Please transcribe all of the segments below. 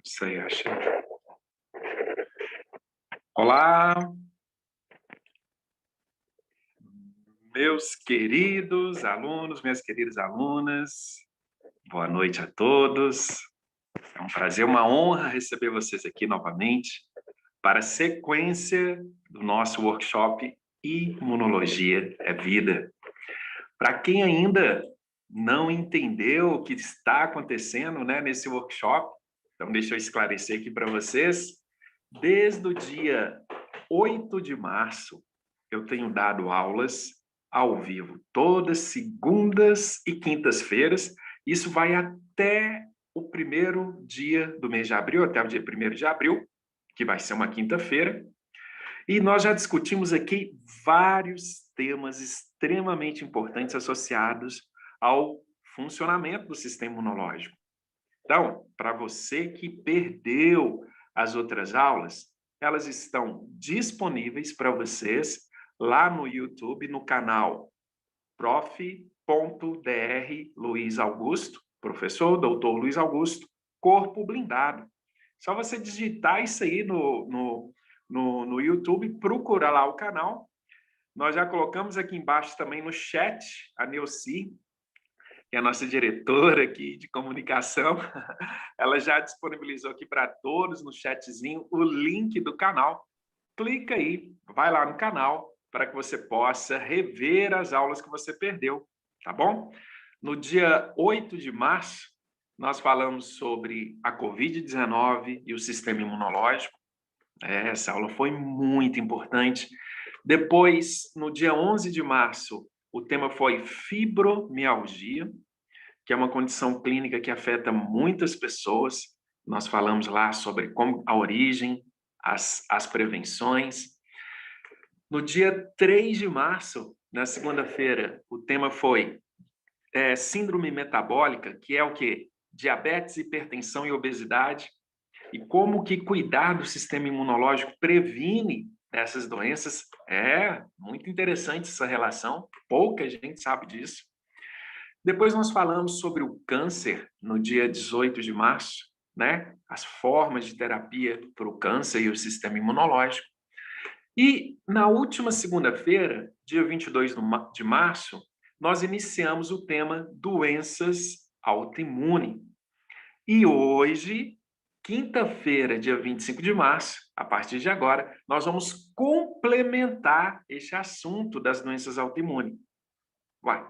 Isso aí, achei. Olá, meus queridos alunos, minhas queridas alunas. Boa noite a todos. É um prazer, uma honra receber vocês aqui novamente para a sequência do nosso workshop Imunologia é Vida. Para quem ainda não entendeu o que está acontecendo, nesse workshop, então deixa eu esclarecer aqui para vocês. Desde o dia 8 de março, eu tenho dado aulas ao vivo, todas segundas e quintas-feiras. Isso vai até o primeiro dia do mês de abril, até o dia 1º de abril, que vai ser uma quinta-feira. E nós já discutimos aqui vários temas extremamente importantes associados ao funcionamento do sistema imunológico. Então, para você que perdeu as outras aulas, elas estão disponíveis para vocês lá no YouTube, no canal prof.dr Luiz Augusto, professor doutor Luiz Augusto, Corpo Blindado. Só você digitar isso aí no YouTube, procura lá o canal. Nós já colocamos aqui embaixo também no chat, a Neuci, que é a nossa diretora aqui de comunicação, ela já disponibilizou aqui para todos no chatzinho o link do canal. Clica aí, vai lá no canal para que você possa rever as aulas que você perdeu, tá bom? No dia 8 de março, nós falamos sobre a Covid-19 e o sistema imunológico. Essa aula foi muito importante. Depois, no dia 11 de março, o tema foi fibromialgia, que é uma condição clínica que afeta muitas pessoas. Nós falamos lá sobre como a origem, as prevenções. No dia 3 de março, na segunda-feira, o tema foi síndrome metabólica, que é o quê? Diabetes, hipertensão e obesidade. E como que cuidar do sistema imunológico previne essas doenças. É muito interessante essa relação, pouca gente sabe disso. Depois nós falamos sobre o câncer no dia 18 de março, as formas de terapia para o câncer e o sistema imunológico. E na última segunda-feira, dia 22 de março, nós iniciamos o tema doenças autoimunes. E hoje, quinta-feira, dia 25 de março, a partir de agora, nós vamos complementar este assunto das doenças autoimunes. Uai,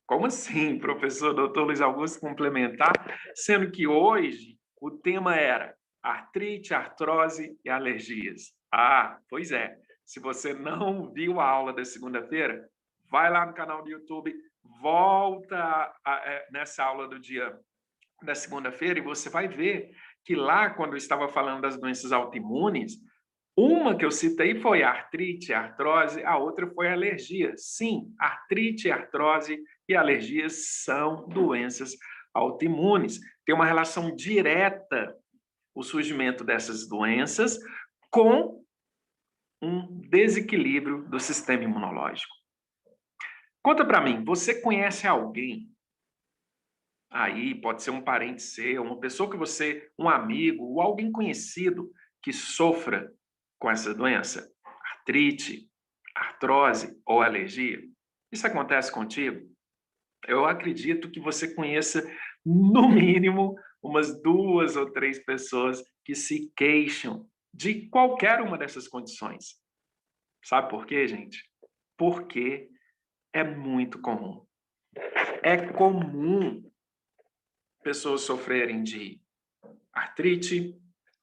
como assim, professor doutor Luiz Augusto, complementar? Sendo que hoje o tema era artrite, artrose e alergias. Ah, pois é. Se você não viu a aula da segunda-feira, vai lá no canal do YouTube, volta nessa aula do dia da segunda-feira e você vai ver que lá, quando eu estava falando das doenças autoimunes, uma que eu citei foi a artrite, a artrose, a outra foi a alergia. Sim, artrite, artrose e alergias são doenças autoimunes. Tem uma relação direta o surgimento dessas doenças com um desequilíbrio do sistema imunológico. Conta para mim, você conhece alguém aí, pode ser um parente seu, uma pessoa que você, um amigo ou alguém conhecido que sofra com essa doença? Artrite, artrose ou alergia? Isso acontece contigo? Eu acredito que você conheça, no mínimo, umas 2 ou 3 pessoas que se queixam de qualquer uma dessas condições. Sabe por quê, gente? Porque é muito comum. É comum pessoas sofrerem de artrite,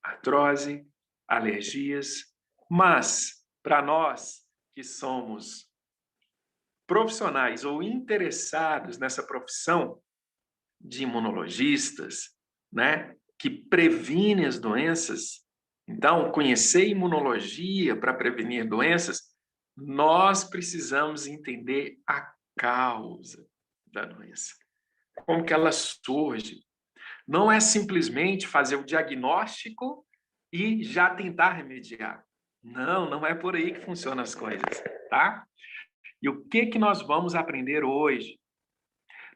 artrose, alergias, mas para nós que somos profissionais ou interessados nessa profissão de imunologistas, que previne as doenças, então conhecer imunologia para prevenir doenças, nós precisamos entender a causa da doença, como que ela surge. Não é simplesmente fazer o diagnóstico e já tentar remediar. Não, não é por aí que funcionam as coisas, tá? E o que nós vamos aprender hoje?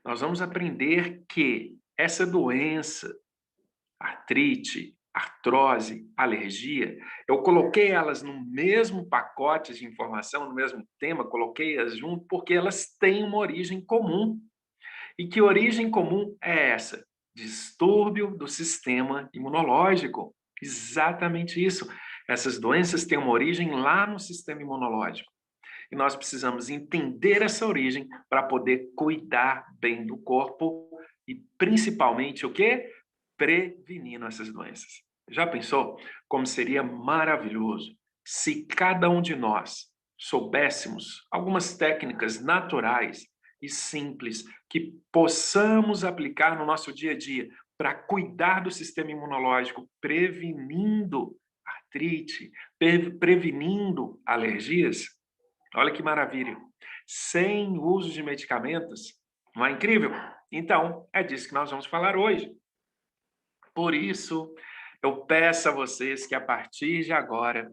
Nós vamos aprender que essa doença, artrite, artrose, alergia, eu coloquei elas no mesmo pacote de informação, no mesmo tema, coloquei-as junto porque elas têm uma origem comum. E que origem comum é essa? Distúrbio do sistema imunológico. Exatamente isso. Essas doenças têm uma origem lá no sistema imunológico. E nós precisamos entender essa origem para poder cuidar bem do corpo e, principalmente, o quê? Prevenindo essas doenças. Já pensou como seria maravilhoso se cada um de nós soubéssemos algumas técnicas naturais e simples que possamos aplicar no nosso dia a dia para cuidar do sistema imunológico, prevenindo artrite, prevenindo alergias? Olha que maravilha. Sem uso de medicamentos. Não é incrível? Então, é disso que nós vamos falar hoje. Por isso, eu peço a vocês que a partir de agora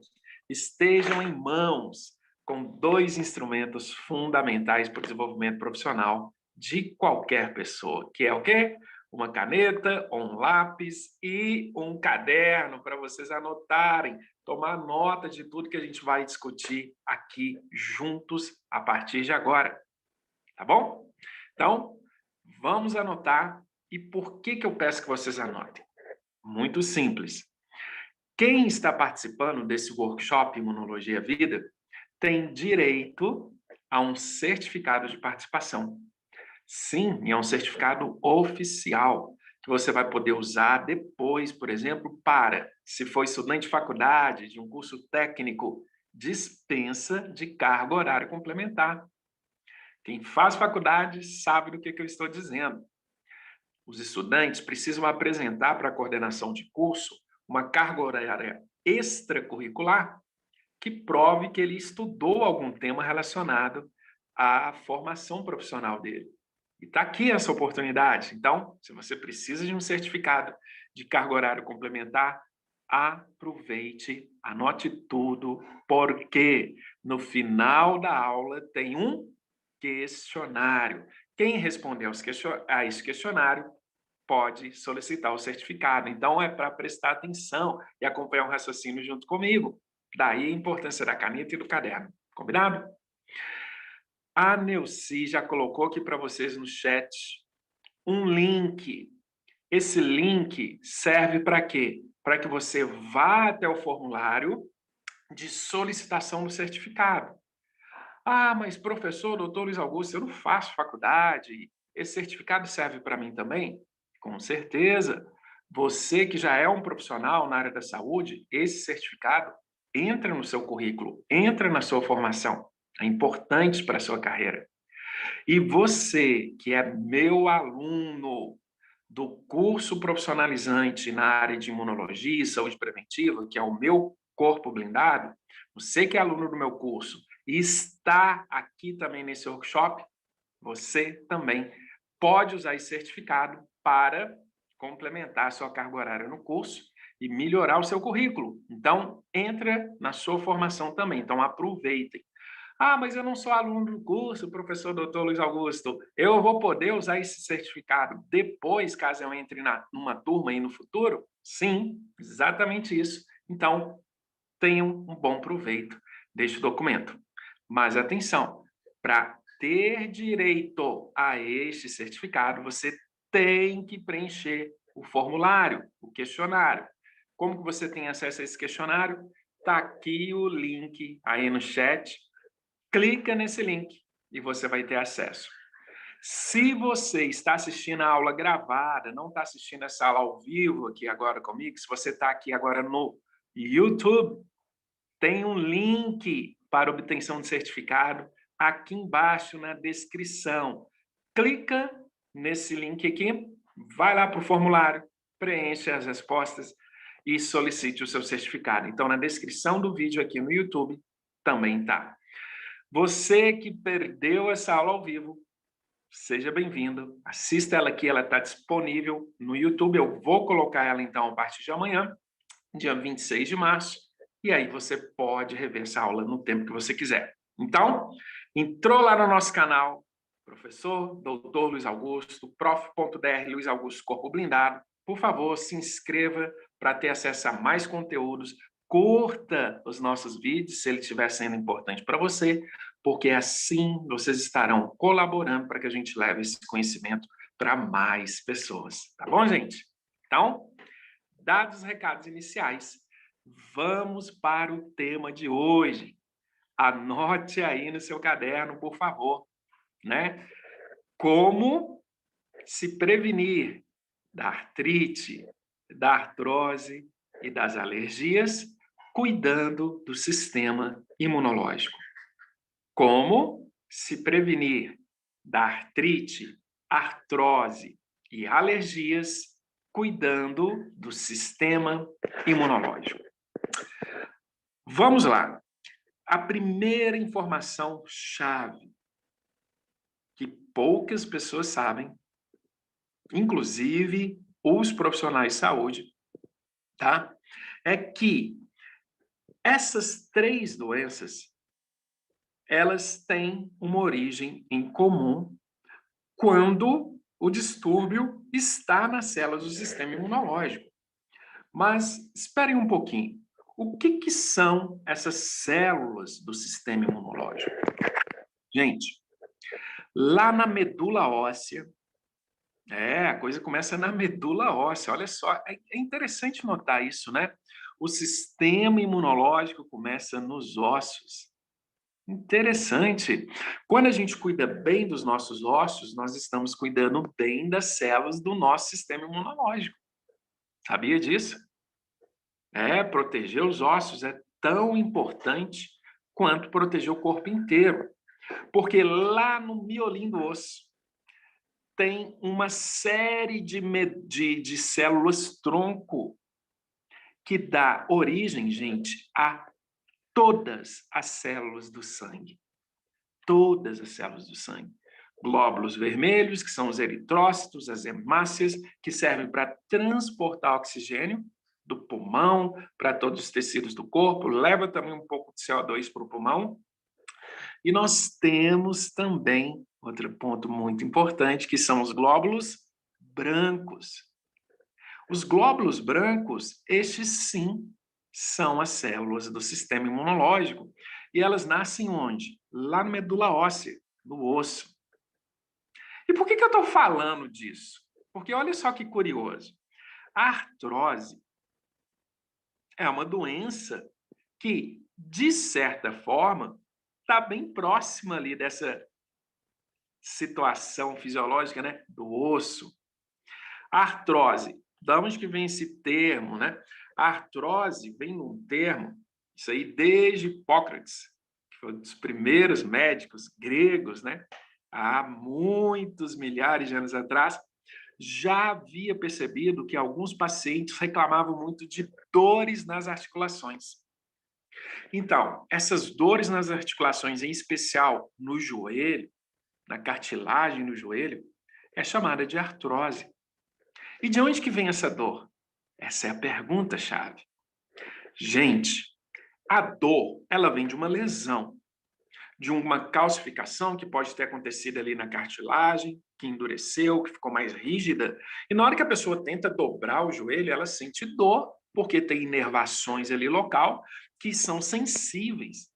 estejam em mãos com dois instrumentos fundamentais para o desenvolvimento profissional de qualquer pessoa, que é o quê? Uma caneta, um lápis e um caderno para vocês anotarem, tomar nota de tudo que a gente vai discutir aqui juntos a partir de agora. Tá bom? Então, vamos anotar. E por que eu peço que vocês anotem? Muito simples. Quem está participando desse workshop Imunologia Vida tem direito a um certificado de participação. Sim, e é um certificado oficial que você vai poder usar depois, por exemplo, para, se for estudante de faculdade, de um curso técnico, dispensa de carga horária complementar. Quem faz faculdade sabe do que eu estou dizendo. Os estudantes precisam apresentar para a coordenação de curso uma carga horária extracurricular que prove que ele estudou algum tema relacionado à formação profissional dele. E está aqui essa oportunidade. Então, se você precisa de um certificado de carga horária complementar, aproveite, anote tudo, porque no final da aula tem um questionário. Quem responder a esse questionário pode solicitar o certificado. Então, é para prestar atenção e acompanhar o raciocínio junto comigo. Daí a importância da caneta e do caderno. Combinado? A Neuci já colocou aqui para vocês no chat um link. Esse link serve para quê? Para que você vá até o formulário de solicitação do certificado. Ah, mas professor, doutor Luiz Augusto, eu não faço faculdade. Esse certificado serve para mim também? Com certeza. Você que já é um profissional na área da saúde, esse certificado entra no seu currículo, entra na sua formação. É importante para a sua carreira. E você que é meu aluno do curso profissionalizante na área de imunologia e saúde preventiva, que é o meu corpo blindado, você que é aluno do meu curso e está aqui também nesse workshop, você também pode usar esse certificado para complementar a sua carga horária no curso e melhorar o seu currículo. Então, entra na sua formação também. Então, aproveitem. Ah, mas eu não sou aluno do curso, professor doutor Luiz Augusto. Eu vou poder usar esse certificado depois, caso eu entre numa turma aí no futuro? Sim, exatamente isso. Então, tenham um bom proveito deste documento. Mas atenção, para ter direito a este certificado, você tem que preencher o formulário, o questionário. Como que você tem acesso a esse questionário? Está aqui o link aí no chat. Clica nesse link e você vai ter acesso. Se você está assistindo a aula gravada, não está assistindo essa aula ao vivo aqui agora comigo, se você está aqui agora no YouTube, tem um link para obtenção de certificado aqui embaixo na descrição. Clica nesse link aqui, vai lá para o formulário, preenche as respostas e solicite o seu certificado. Então, na descrição do vídeo aqui no YouTube também está. Você que perdeu essa aula ao vivo, seja bem-vindo. Assista ela aqui, ela está disponível no YouTube. Eu vou colocar ela, então, a partir de amanhã, dia 26 de março. E aí você pode rever essa aula no tempo que você quiser. Então, entrou lá no nosso canal, professor, doutor Luiz Augusto, prof.dr Luiz Augusto Corpo Blindado. por favor, se inscreva para ter acesso a mais conteúdos. Curta os nossos vídeos, se ele estiver sendo importante para você, porque assim vocês estarão colaborando para que a gente leve esse conhecimento para mais pessoas. Tá bom, gente? Então, dados os recados iniciais, vamos para o tema de hoje. Anote aí no seu caderno, por favor, né? Como se prevenir da artrite, da artrose e das alergias, cuidando do sistema imunológico. Como se prevenir da artrite, artrose e alergias, cuidando do sistema imunológico. Vamos lá. A primeira informação chave que poucas pessoas sabem, inclusive os profissionais de saúde, tá? É que essas 3 doenças, elas têm uma origem em comum quando o distúrbio está nas células do sistema imunológico. Mas esperem um pouquinho. O que são essas células do sistema imunológico? Gente, lá na medula óssea, a coisa começa na medula óssea, olha só, é interessante notar isso, né? O sistema imunológico começa nos ossos. Interessante. Quando a gente cuida bem dos nossos ossos, nós estamos cuidando bem das células do nosso sistema imunológico. Sabia disso? Proteger os ossos é tão importante quanto proteger o corpo inteiro. Porque lá no miolinho do osso tem uma série de células tronco que dá origem, gente, a todas as células do sangue. Todas as células do sangue. Glóbulos vermelhos, que são os eritrócitos, as hemácias, que servem para transportar oxigênio do pulmão para todos os tecidos do corpo, leva também um pouco de CO2 para o pulmão. E nós temos também outro ponto muito importante, que são os glóbulos brancos. Os glóbulos brancos, estes sim, são as células do sistema imunológico. E elas nascem onde? Lá na medula óssea, no osso. E por que eu estou falando disso? Porque olha só que curioso. A artrose é uma doença que, de certa forma, está bem próxima ali dessa situação fisiológica, né, do osso. A artrose, de onde que vem esse termo, né? A artrose vem num termo, isso aí desde Hipócrates, que foi um dos primeiros médicos gregos, né? Há muitos milhares de anos atrás, já havia percebido que alguns pacientes reclamavam muito de dores nas articulações. Então, essas dores nas articulações, em especial no joelho, na cartilagem do joelho, é chamada de artrose. E de onde que vem essa dor? Essa é a pergunta-chave. Gente, a dor, ela vem de uma lesão, de uma calcificação que pode ter acontecido ali na cartilagem, que endureceu, que ficou mais rígida. E na hora que a pessoa tenta dobrar o joelho, ela sente dor, porque tem inervações ali local que são sensíveis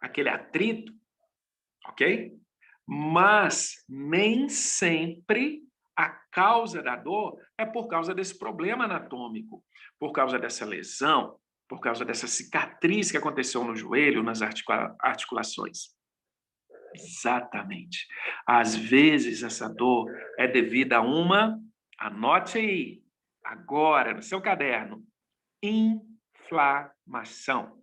àquele atrito, ok? Mas nem sempre a causa da dor é por causa desse problema anatômico, por causa dessa lesão, por causa dessa cicatriz que aconteceu no joelho, nas articulações. Exatamente. Às vezes essa dor é devida a uma, anote aí, agora no seu caderno, inflamação.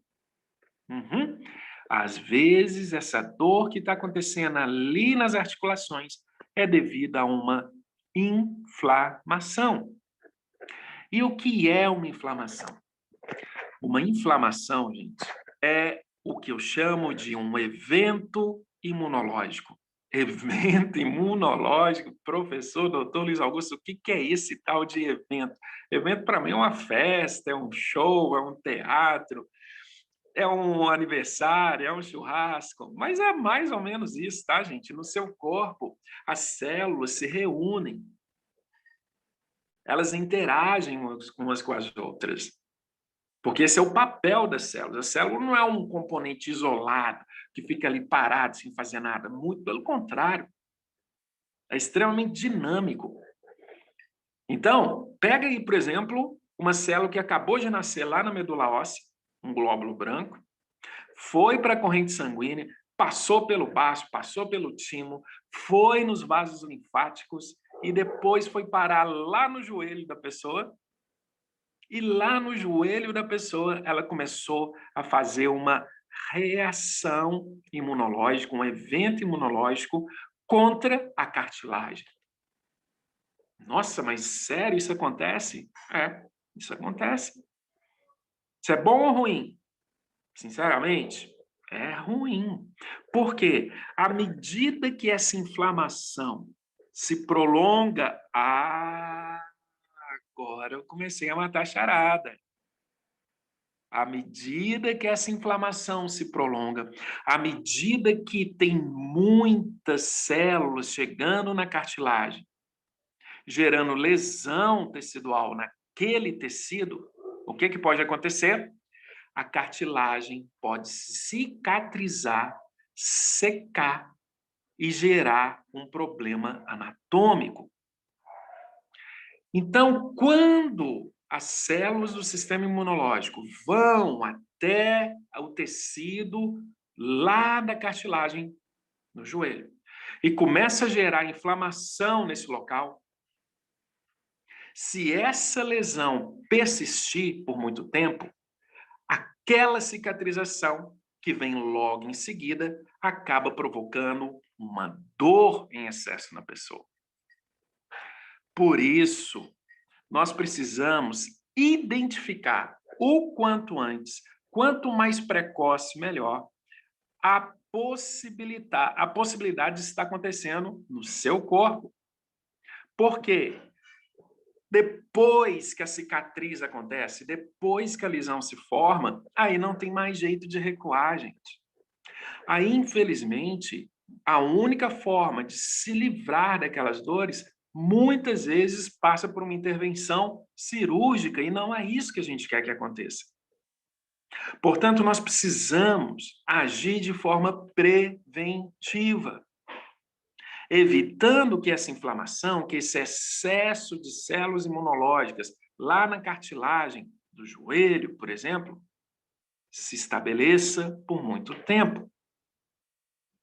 Às vezes essa dor que está acontecendo ali nas articulações é devida a uma inflamação. E o que é uma inflamação? Uma inflamação, gente, é o que eu chamo de um evento imunológico. Evento imunológico, professor, doutor Luiz Augusto, o que é esse tal de evento? Evento, para mim, é uma festa, é um show, é um teatro, é um aniversário, é um churrasco, mas é mais ou menos isso, tá, gente? No seu corpo, as células se reúnem Elas interagem umas com as outras. Porque esse é o papel das células. A célula não é um componente isolado, que fica ali parado, sem fazer nada. Muito pelo contrário. É extremamente dinâmico. Então, pega aí, por exemplo, uma célula que acabou de nascer lá na medula óssea, um glóbulo branco, foi para a corrente sanguínea, passou pelo baço, passou pelo timo, foi nos vasos linfáticos e depois foi parar lá no joelho da pessoa. E lá no joelho da pessoa, ela começou a fazer uma reação imunológica, um evento imunológico contra a cartilagem. Nossa, mas sério, isso acontece? É, isso acontece. Isso é bom ou ruim? Sinceramente, é ruim. Por quê? À medida que essa inflamação se prolonga, agora eu comecei a matar a charada. À medida que essa inflamação se prolonga, à medida que tem muitas células chegando na cartilagem, gerando lesão tecidual naquele tecido, o que pode acontecer? A cartilagem pode cicatrizar, secar e gerar um problema anatômico. Então, quando as células do sistema imunológico vão até o tecido lá da cartilagem no joelho e começa a gerar inflamação nesse local, se essa lesão persistir por muito tempo, aquela cicatrização que vem logo em seguida acaba provocando uma dor em excesso na pessoa. Por isso, nós precisamos identificar o quanto antes, quanto mais precoce, melhor, a possibilidade de estar acontecendo no seu corpo. Por quê? Depois que a cicatriz acontece, depois que a lesão se forma, aí não tem mais jeito de recuar, gente. Aí, infelizmente, a única forma de se livrar daquelas dores, muitas vezes passa por uma intervenção cirúrgica, e não é isso que a gente quer que aconteça. Portanto, nós precisamos agir de forma preventiva, evitando que essa inflamação, que esse excesso de células imunológicas lá na cartilagem do joelho, por exemplo, se estabeleça por muito tempo.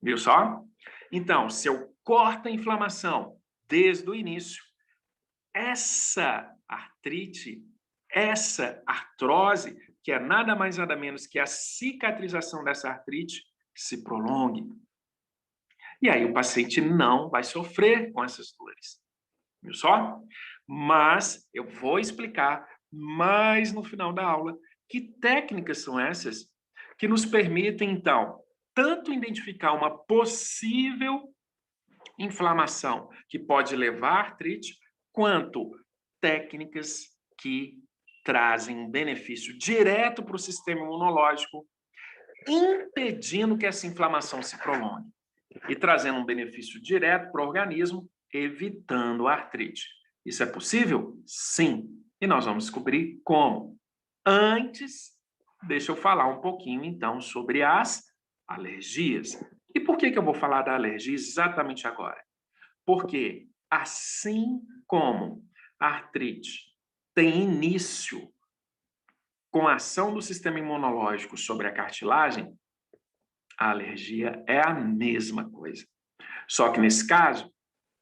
Viu só? Então, se eu corto a inflamação desde o início, essa artrite, essa artrose, que é nada mais nada menos que a cicatrização dessa artrite, se prolongue. E aí o paciente não vai sofrer com essas dores. Viu só? Mas eu vou explicar mais no final da aula que técnicas são essas que nos permitem, então, tanto identificar uma possível inflamação que pode levar à artrite, quanto técnicas que trazem um benefício direto para o sistema imunológico, impedindo que essa inflamação se prolongue e trazendo um benefício direto para o organismo, evitando a artrite. Isso é possível? Sim. E nós vamos descobrir como. Antes, deixa eu falar um pouquinho, então, sobre as alergias. E por que eu vou falar da alergia exatamente agora? Porque, assim como a artrite tem início com a ação do sistema imunológico sobre a cartilagem, a alergia é a mesma coisa. Só que, nesse caso,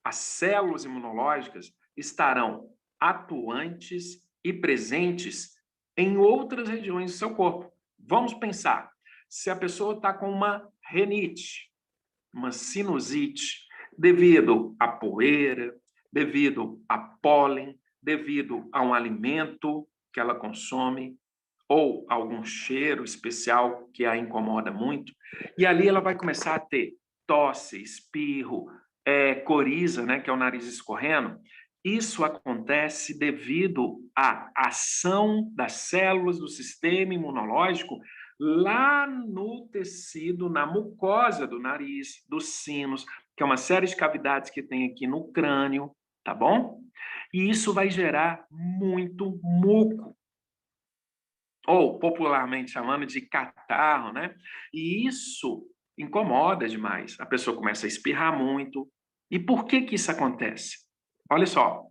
as células imunológicas estarão atuantes e presentes em outras regiões do seu corpo. Vamos pensar, se a pessoa está com uma rinite, uma sinusite, devido à poeira, devido a pólen, devido a um alimento que ela consome, ou algum cheiro especial que a incomoda muito, e ali ela vai começar a ter tosse, espirro, coriza, né, que é o nariz escorrendo. Isso acontece devido à ação das células do sistema imunológico lá no tecido, na mucosa do nariz, dos sinos, que é uma série de cavidades que tem aqui no crânio, tá bom? E isso vai gerar muito muco, ou popularmente chamando de catarro, né? E isso incomoda demais. A pessoa começa a espirrar muito. E por que que isso acontece? Olha só,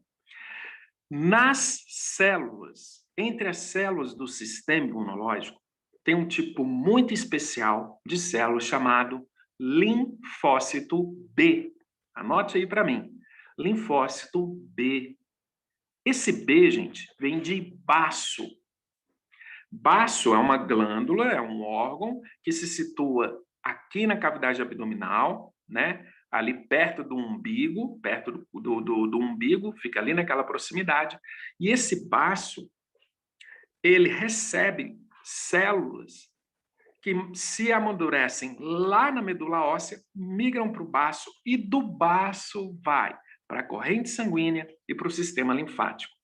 nas células, entre as células do sistema imunológico, tem um tipo muito especial de célula chamado linfócito B. Anote aí para mim. Linfócito B. Esse B, gente, vem de baço. Baço é uma glândula, é um órgão que se situa aqui na cavidade abdominal, né? Ali perto do umbigo, perto do umbigo, fica ali naquela proximidade. E esse baço, ele recebe células que se amadurecem lá na medula óssea, migram para o baço e do baço vai para a corrente sanguínea e para o sistema linfático.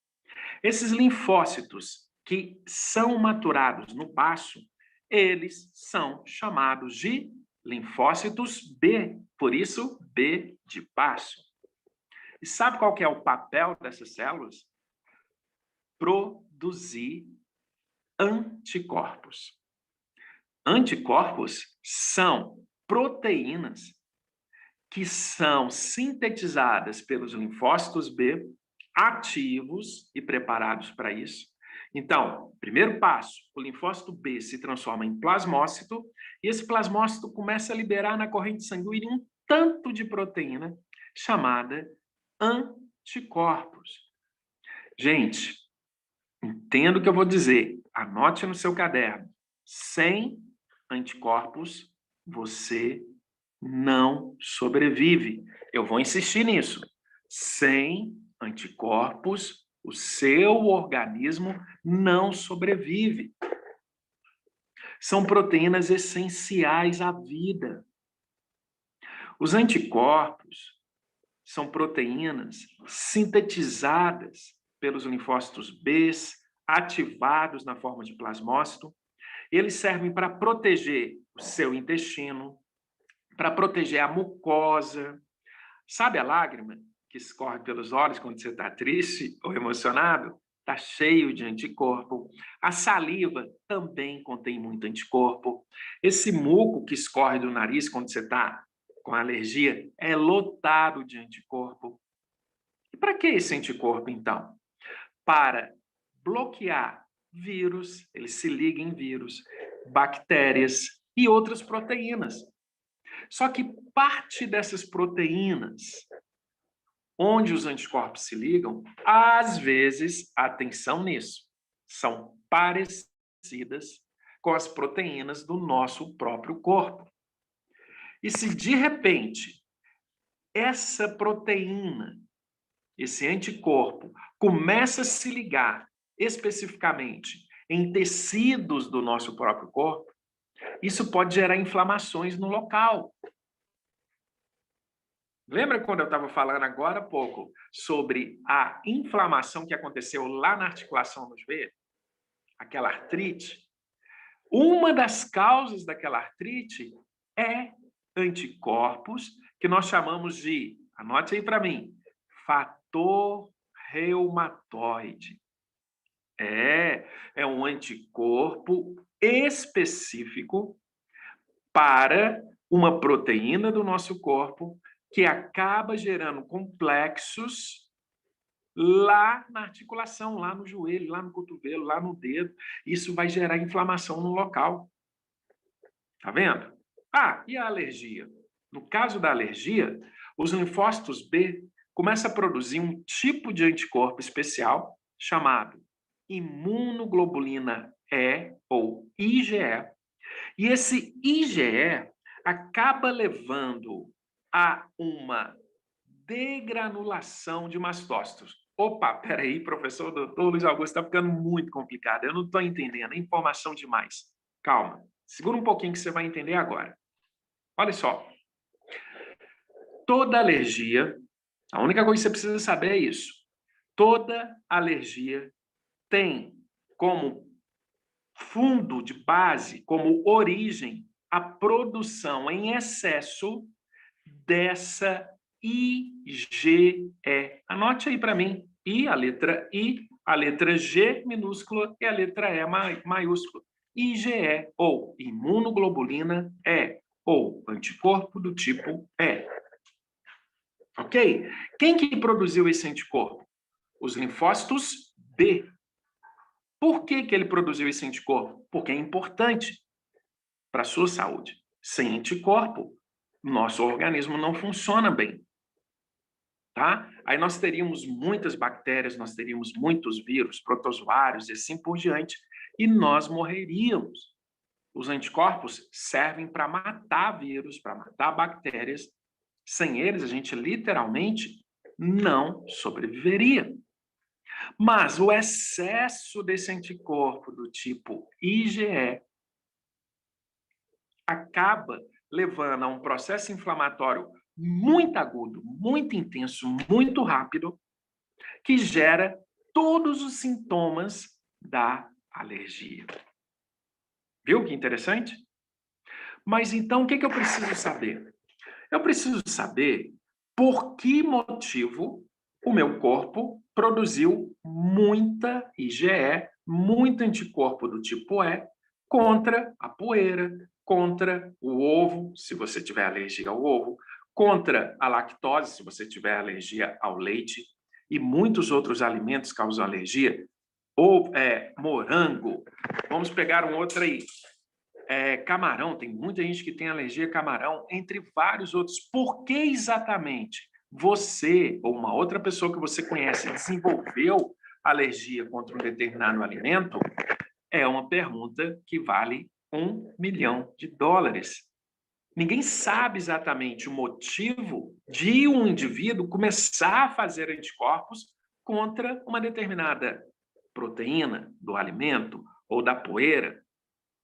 Esses linfócitos que são maturados no baço, eles são chamados de linfócitos B, por isso B de baço. E sabe qual que é o papel dessas células? Produzir anticorpos. Anticorpos são proteínas que são sintetizadas pelos linfócitos B, ativos e preparados para isso. Então, primeiro passo, o linfócito B se transforma em plasmócito e esse plasmócito começa a liberar na corrente sanguínea um tanto de proteína chamada anticorpos. Gente, entenda o que eu vou dizer, anote no seu caderno. Sem anticorpos, você não sobrevive. Eu vou insistir nisso. Sem anticorpos, o seu organismo não sobrevive. São proteínas essenciais à vida. Os anticorpos são proteínas sintetizadas pelos linfócitos B, ativados na forma de plasmócito. Eles servem para proteger o seu intestino, para proteger a mucosa. Sabe a lágrima que escorre pelos olhos quando você está triste ou emocionado? Está cheio de anticorpo. A saliva também contém muito anticorpo. Esse muco que escorre do nariz quando você está com alergia é lotado de anticorpo. E para que esse anticorpo, então? Para bloquear vírus, ele se liga em vírus, bactérias e outras proteínas. Só que parte dessas proteínas, onde os anticorpos se ligam, às vezes, atenção nisso, são parecidas com as proteínas do nosso próprio corpo. E se de repente essa proteína, esse anticorpo, começa a se ligar especificamente em tecidos do nosso próprio corpo, isso pode gerar inflamações no local. Lembra quando eu estava falando agora há pouco sobre a inflamação que aconteceu lá na articulação do joelho? Aquela artrite? Uma das causas daquela artrite é anticorpos, que nós chamamos de, anote aí para mim, fator reumatoide. É um anticorpo específico para uma proteína do nosso corpo que acaba gerando complexos lá na articulação, lá no joelho, lá no cotovelo, lá no dedo. Isso vai gerar inflamação no local. Tá vendo? Ah, e a alergia? No caso da alergia, os linfócitos B começam a produzir um tipo de anticorpo especial chamado imunoglobulina E, ou IgE. E esse IgE acaba levando a uma degranulação de mastócitos. Opa, peraí, professor doutor Luiz Augusto, está ficando muito complicado. Eu não estou entendendo, é informação demais. Calma, segura um pouquinho que você vai entender agora. Olha só, toda alergia, a única coisa que você precisa saber é isso. Toda alergia tem como fundo de base, como origem, a produção em excesso dessa IgE. Anote aí para mim. A letra I, a letra G minúscula e a letra E maiúscula. IgE, ou imunoglobulina E, ou anticorpo do tipo E. Ok? Quem que produziu esse anticorpo? Os linfócitos B. Por que que ele produziu esse anticorpo? Porque é importante para a sua saúde. Sem anticorpo, nosso organismo não funciona bem. Tá? Aí nós teríamos muitas bactérias, nós teríamos muitos vírus, protozoários e assim por diante, e nós morreríamos. Os anticorpos servem para matar vírus, para matar bactérias. Sem eles, a gente literalmente não sobreviveria. Mas o excesso desse anticorpo do tipo IgE acaba levando a um processo inflamatório muito agudo, muito intenso, muito rápido, que gera todos os sintomas da alergia. Viu que interessante? Mas então, o que eu preciso saber? Eu preciso saber por que motivo o meu corpo produziu muita IgE, muito anticorpo do tipo E, contra a poeira, contra o ovo, se você tiver alergia ao ovo, contra a lactose, se você tiver alergia ao leite, e muitos outros alimentos causam alergia, ou morango. Vamos pegar um outro aí. Camarão, tem muita gente que tem alergia a camarão, entre vários outros. Por que exatamente você ou uma outra pessoa que você conhece desenvolveu alergia contra um determinado alimento? É uma pergunta que vale $1 milhão. Ninguém sabe exatamente o motivo de um indivíduo começar a fazer anticorpos contra uma determinada proteína do alimento ou da poeira,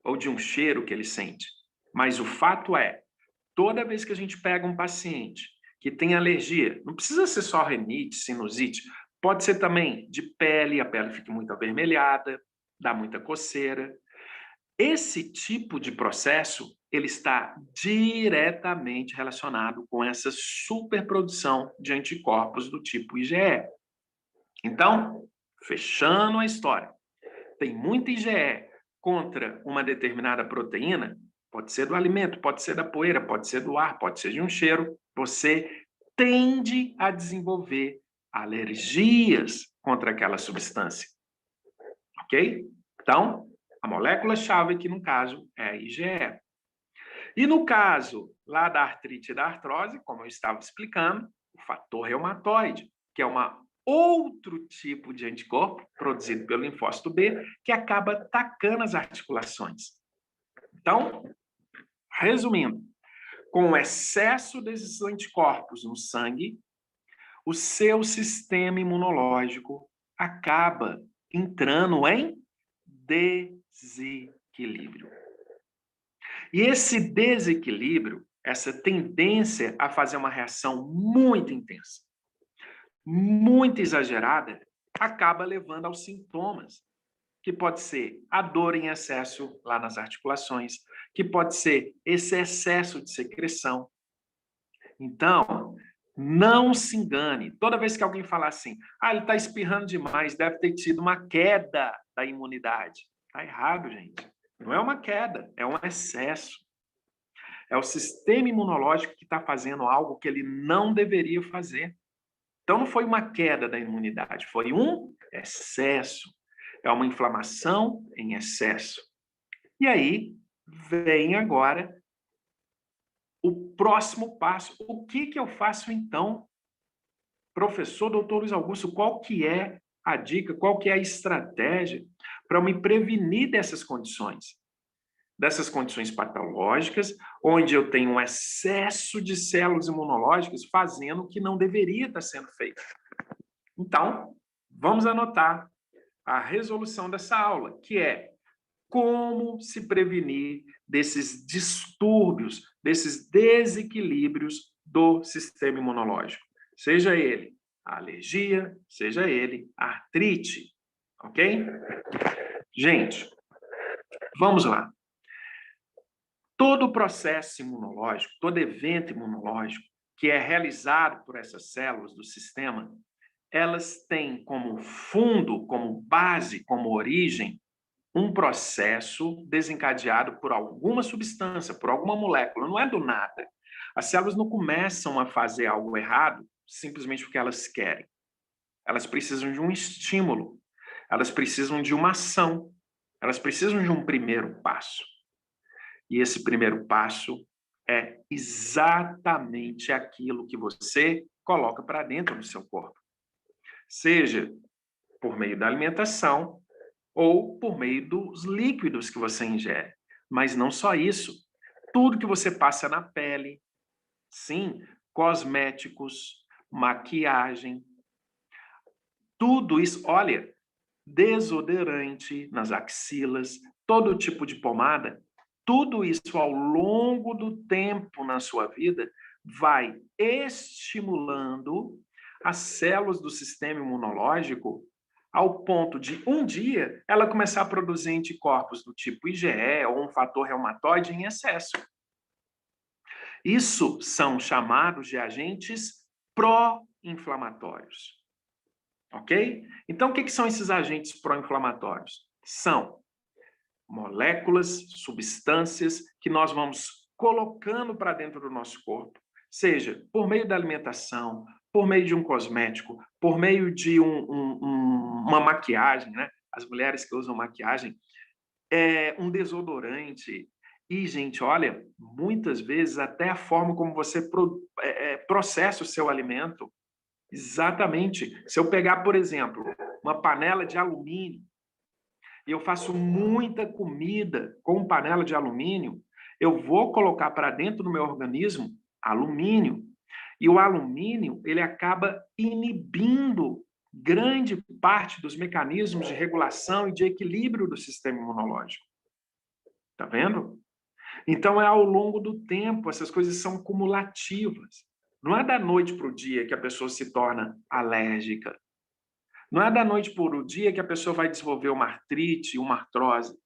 ou de um cheiro que ele sente. Mas o fato é, toda vez que a gente pega um paciente que tem alergia, não precisa ser só rinite, sinusite, pode ser também de pele, a pele fica muito avermelhada, dá muita coceira. Esse tipo de processo, ele está diretamente relacionado com essa superprodução de anticorpos do tipo IgE. Então, fechando a história, tem muita IgE contra uma determinada proteína, pode ser do alimento, pode ser da poeira, pode ser do ar, pode ser de um cheiro, você tende a desenvolver alergias contra aquela substância. Ok? Então, a molécula-chave aqui no caso é a IgE. E no caso lá da artrite e da artrose, como eu estava explicando, o fator reumatoide, que é outro tipo de anticorpo produzido pelo linfócito B, que acaba atacando as articulações. Então, resumindo, com o excesso desses anticorpos no sangue, o seu sistema imunológico acaba entrando em desequilíbrio. E esse desequilíbrio, essa tendência a fazer uma reação muito intensa, muito exagerada, acaba levando aos sintomas, que pode ser a dor em excesso lá nas articulações, que pode ser esse excesso de secreção. Então, não se engane. Toda vez que alguém falar assim, ele está espirrando demais, deve ter tido uma queda da imunidade. Está errado, gente. Não é uma queda, é um excesso. É o sistema imunológico que está fazendo algo que ele não deveria fazer. Então, não foi uma queda da imunidade, foi um excesso. É uma inflamação em excesso. E aí, vem agora o próximo passo. O que eu faço então? Professor doutor Luiz Augusto, qual que é a dica, qual que é a estratégia para me prevenir dessas condições? Dessas condições patológicas, onde eu tenho um excesso de células imunológicas fazendo o que não deveria estar sendo feito. Então, vamos anotar a resolução dessa aula, que é como se prevenir desses distúrbios, desses desequilíbrios do sistema imunológico. Seja ele a alergia, seja ele a artrite, ok? Gente, vamos lá. Todo processo imunológico, todo evento imunológico que é realizado por essas células do sistema, elas têm como fundo, como base, como origem, um processo desencadeado por alguma substância, por alguma molécula, não é do nada. As células não começam a fazer algo errado simplesmente porque elas querem. Elas precisam de um estímulo, elas precisam de uma ação, elas precisam de um primeiro passo. E esse primeiro passo é exatamente aquilo que você coloca para dentro do seu corpo. Seja por meio da alimentação ou por meio dos líquidos que você ingere. Mas não só isso. Tudo que você passa na pele, sim, cosméticos, maquiagem, tudo isso, olha, desodorante nas axilas, todo tipo de pomada, tudo isso ao longo do tempo na sua vida vai estimulando as células do sistema imunológico ao ponto de um dia ela começar a produzir anticorpos do tipo IgE ou um fator reumatoide em excesso. Isso são chamados de agentes pró-inflamatórios. Ok? Então, o que são esses agentes pró-inflamatórios? São moléculas, substâncias que nós vamos colocando para dentro do nosso corpo, seja por meio da alimentação, por meio de um cosmético, por meio de uma maquiagem, né? As mulheres que usam maquiagem, um desodorante. E, gente, olha, muitas vezes até a forma como você processa o seu alimento. Exatamente. Se eu pegar, por exemplo, uma panela de alumínio, e eu faço muita comida com panela de alumínio, eu vou colocar para dentro do meu organismo alumínio. E o alumínio, ele acaba inibindo grande parte dos mecanismos de regulação e de equilíbrio do sistema imunológico. Tá vendo? Então, é ao longo do tempo, essas coisas são cumulativas. Não é da noite para o dia que a pessoa se torna alérgica. Não é da noite para o dia que a pessoa vai desenvolver uma artrite, uma artrose.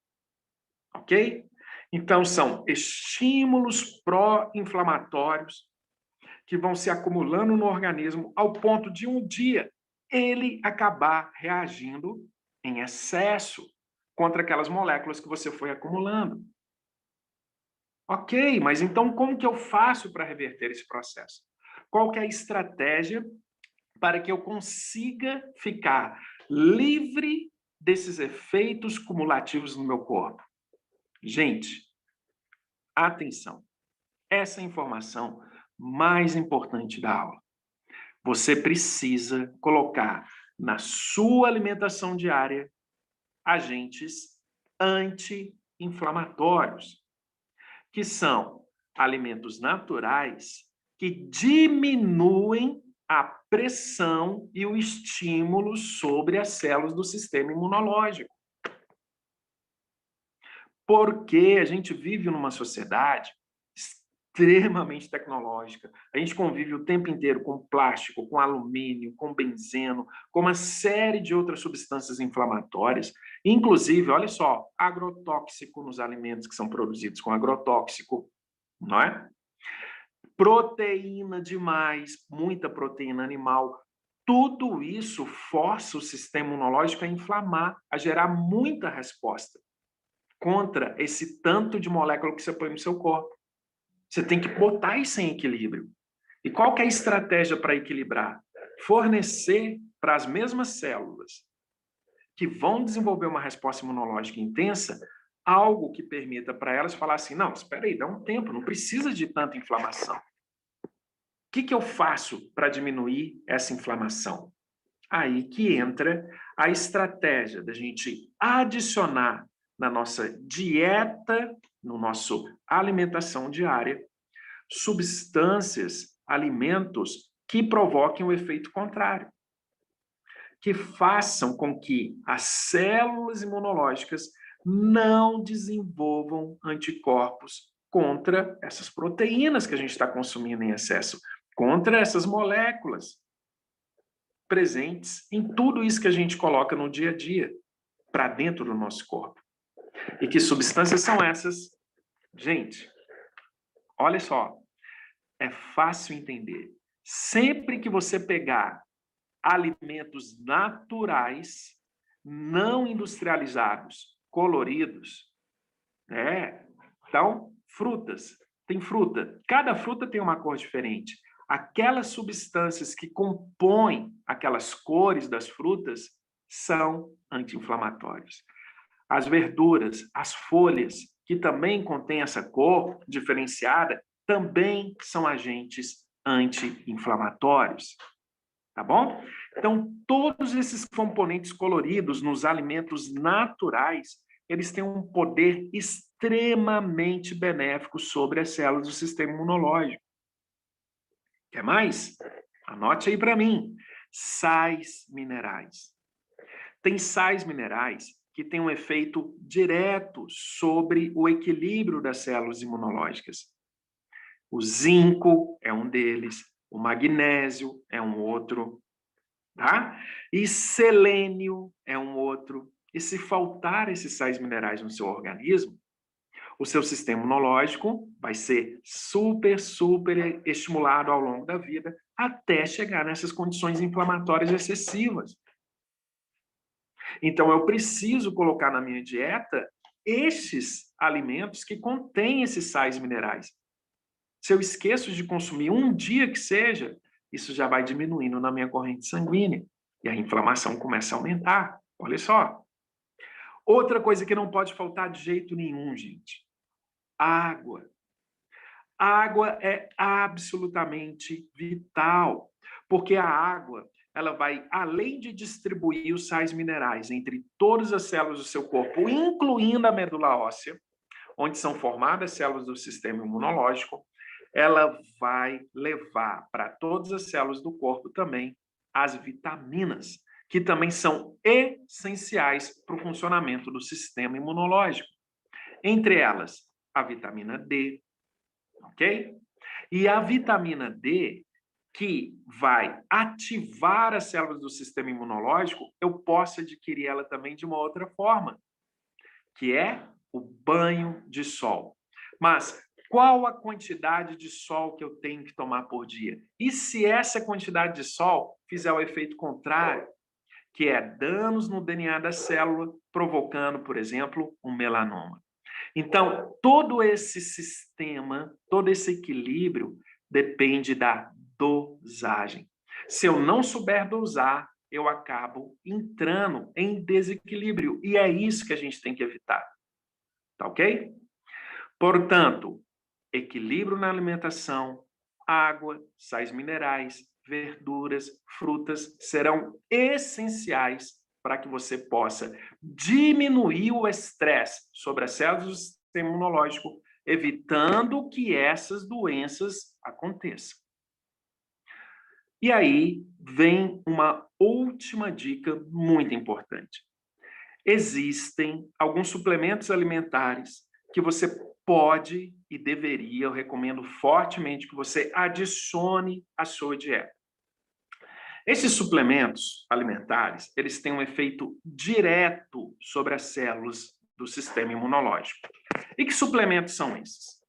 Ok? Então, são estímulos pró-inflamatórios que vão se acumulando no organismo ao ponto de um dia ele acabar reagindo em excesso contra aquelas moléculas que você foi acumulando. Ok, mas então como que eu faço para reverter esse processo? Qual que é a estratégia para que eu consiga ficar livre desses efeitos cumulativos no meu corpo? Gente, atenção. Essa é a informação mais importante da aula. Você precisa colocar na sua alimentação diária agentes anti-inflamatórios, que são alimentos naturais que diminuem a pressão e o estímulo sobre as células do sistema imunológico. Porque a gente vive numa sociedade extremamente tecnológica. A gente convive o tempo inteiro com plástico, com alumínio, com benzeno, com uma série de outras substâncias inflamatórias. Inclusive, olha só, agrotóxico nos alimentos que são produzidos com agrotóxico, não é? Proteína demais, muita proteína animal. Tudo isso força o sistema imunológico a inflamar, a gerar muita resposta contra esse tanto de molécula que você põe no seu corpo. Você tem que botar isso em equilíbrio. E qual que é a estratégia para equilibrar? Fornecer para as mesmas células que vão desenvolver uma resposta imunológica intensa algo que permita para elas falar assim, não, espera aí, dá um tempo, não precisa de tanta inflamação. O que eu faço para diminuir essa inflamação? Aí que entra a estratégia da gente adicionar na nossa dieta, no nosso alimentação diária, substâncias, alimentos que provoquem o efeito contrário, que façam com que as células imunológicas não desenvolvam anticorpos contra essas proteínas que a gente está consumindo em excesso, contra essas moléculas presentes em tudo isso que a gente coloca no dia a dia, para dentro do nosso corpo. E que substâncias são essas? Gente, olha só, é fácil entender. Sempre que você pegar alimentos naturais, não industrializados, coloridos, então, frutas. Tem fruta. Cada fruta tem uma cor diferente. Aquelas substâncias que compõem aquelas cores das frutas são anti-inflamatórios. As verduras, as folhas, que também contêm essa cor diferenciada, também são agentes anti-inflamatórios. Tá bom? Então, todos esses componentes coloridos nos alimentos naturais, eles têm um poder extremamente benéfico sobre as células do sistema imunológico. Quer mais? Anote aí para mim. Sais minerais. Tem sais minerais que têm um efeito direto sobre o equilíbrio das células imunológicas. O zinco é um deles, o magnésio é um outro, tá? E selênio é um outro. E se faltar esses sais minerais no seu organismo, o seu sistema imunológico vai ser super estimulado ao longo da vida até chegar nessas condições inflamatórias excessivas. Então, eu preciso colocar na minha dieta estes alimentos que contêm esses sais minerais. Se eu esqueço de consumir um dia que seja, isso já vai diminuindo na minha corrente sanguínea. E a inflamação começa a aumentar. Olha só. Outra coisa que não pode faltar de jeito nenhum, gente. Água. Água é absolutamente vital, porque a água, ela vai, além de distribuir os sais minerais entre todas as células do seu corpo, incluindo a medula óssea, onde são formadas células do sistema imunológico, ela vai levar para todas as células do corpo também as vitaminas, que também são essenciais para o funcionamento do sistema imunológico. Entre elas, a vitamina D, ok? E a vitamina D, que vai ativar as células do sistema imunológico, eu posso adquirir ela também de uma outra forma, que é o banho de sol. Mas qual a quantidade de sol que eu tenho que tomar por dia? E se essa quantidade de sol fizer o efeito contrário, que é danos no DNA da célula, provocando, por exemplo, um melanoma? Então, todo esse sistema, todo esse equilíbrio depende da dosagem. Se eu não souber dosar, eu acabo entrando em desequilíbrio. E é isso que a gente tem que evitar. Tá ok? Portanto, equilíbrio na alimentação, água, sais minerais, verduras, frutas serão essenciais para que você possa diminuir o estresse sobre as células do sistema imunológico, evitando que essas doenças aconteçam. E aí vem uma última dica muito importante. Existem alguns suplementos alimentares que você pode e deveria, eu recomendo fortemente que você adicione à sua dieta. Esses suplementos alimentares, eles têm um efeito direto sobre as células do sistema imunológico. E que suplementos são esses?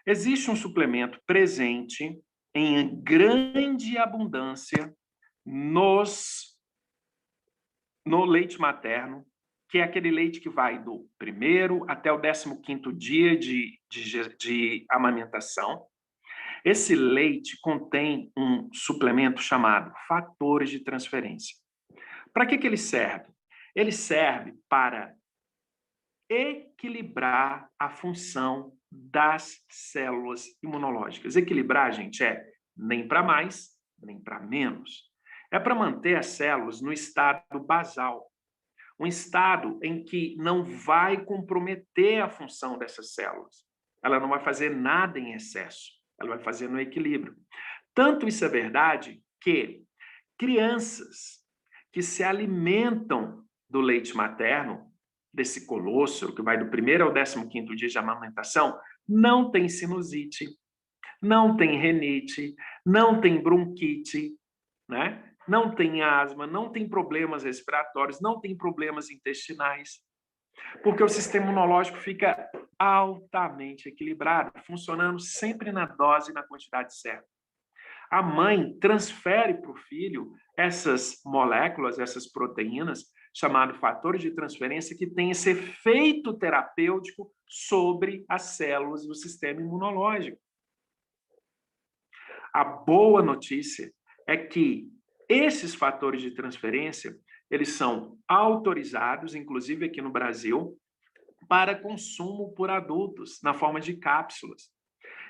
Existe um suplemento presente em grande abundância no leite materno, que é aquele leite que vai do 1º até o 15º dia de amamentação. Esse leite contém um suplemento chamado fatores de transferência. Para que ele serve? Ele serve para equilibrar a função das células imunológicas. Equilibrar, gente, é nem para mais, nem para menos. É para manter as células no estado basal, um estado em que não vai comprometer a função dessas células. Ela não vai fazer nada em excesso, ela vai fazer no equilíbrio. Tanto isso é verdade que crianças que se alimentam do leite materno, desse colostro, que vai do 1º ao 15º dia de amamentação, não tem sinusite, não tem renite, não tem bronquite, né? Não tem asma, não tem problemas respiratórios, não tem problemas intestinais, porque o sistema imunológico fica altamente equilibrada, funcionando sempre na dose e na quantidade certa. A mãe transfere para o filho essas moléculas, essas proteínas, chamado fatores de transferência, que tem esse efeito terapêutico sobre as células do sistema imunológico. A boa notícia é que esses fatores de transferência, eles são autorizados, inclusive aqui no Brasil, para consumo por adultos, na forma de cápsulas.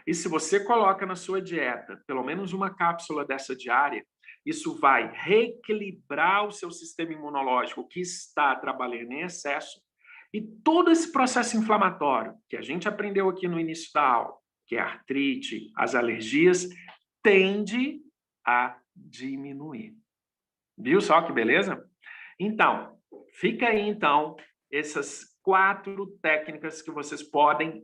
E se você coloca na sua dieta pelo menos uma cápsula dessa diária, isso vai reequilibrar o seu sistema imunológico que está trabalhando em excesso, e todo esse processo inflamatório que a gente aprendeu aqui no início da aula, que é a artrite, as alergias, tende a diminuir. Viu só que beleza? Então, fica aí então essas 4 técnicas que vocês podem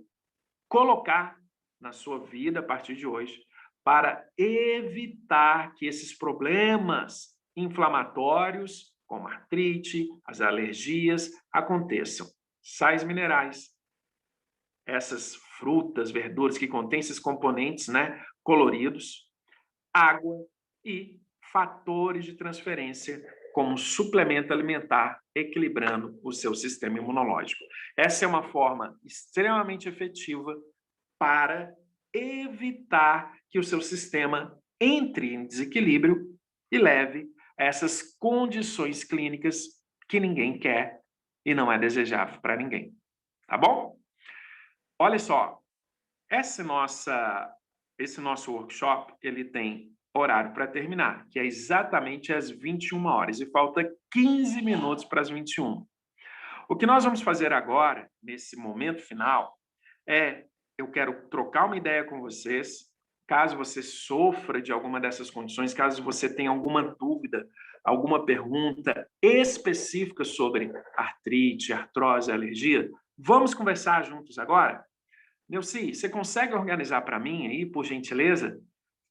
colocar na sua vida a partir de hoje para evitar que esses problemas inflamatórios, como a artrite, as alergias, aconteçam. Sais minerais, essas frutas, verduras que contêm esses componentes, né, coloridos, água e fatores de transferência como suplemento alimentar, equilibrando o seu sistema imunológico. Essa é uma forma extremamente efetiva para evitar que o seu sistema entre em desequilíbrio e leve a essas condições clínicas que ninguém quer e não é desejável para ninguém. Tá bom? Olha só, esse nosso workshop, ele tem horário para terminar, que é exatamente às 21 horas, e falta 15 minutos para as 21. O que nós vamos fazer agora, nesse momento final, eu quero trocar uma ideia com vocês, caso você sofra de alguma dessas condições, caso você tenha alguma dúvida, alguma pergunta específica sobre artrite, artrose, alergia, vamos conversar juntos agora? Neuci, você consegue organizar para mim aí, por gentileza?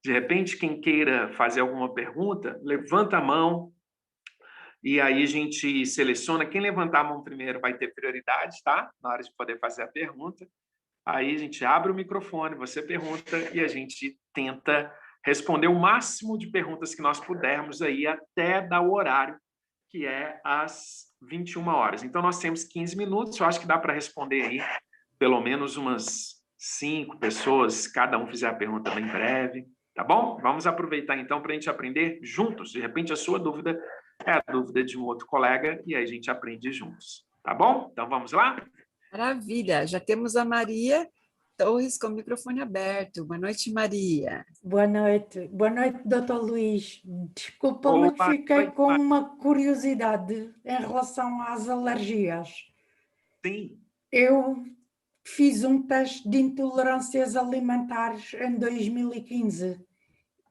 De repente, quem queira fazer alguma pergunta, levanta a mão e aí a gente seleciona. Quem levantar a mão primeiro vai ter prioridade, tá? Na hora de poder fazer a pergunta. Aí a gente abre o microfone, você pergunta e a gente tenta responder o máximo de perguntas que nós pudermos aí até dar o horário, que é às 21 horas. Então, nós temos 15 minutos, eu acho que dá para responder aí pelo menos umas 5 pessoas, cada um fizer a pergunta bem breve, tá bom? Vamos aproveitar então para a gente aprender juntos. De repente, a sua dúvida é a dúvida de um outro colega e aí a gente aprende juntos, tá bom? Então, vamos lá? Maravilha, já temos a Maria Torres com o microfone aberto. Boa noite, Maria. Boa noite, doutor Luís. Desculpa-me que fiquei com uma curiosidade em relação às alergias. Sim. Eu fiz um teste de intolerâncias alimentares em 2015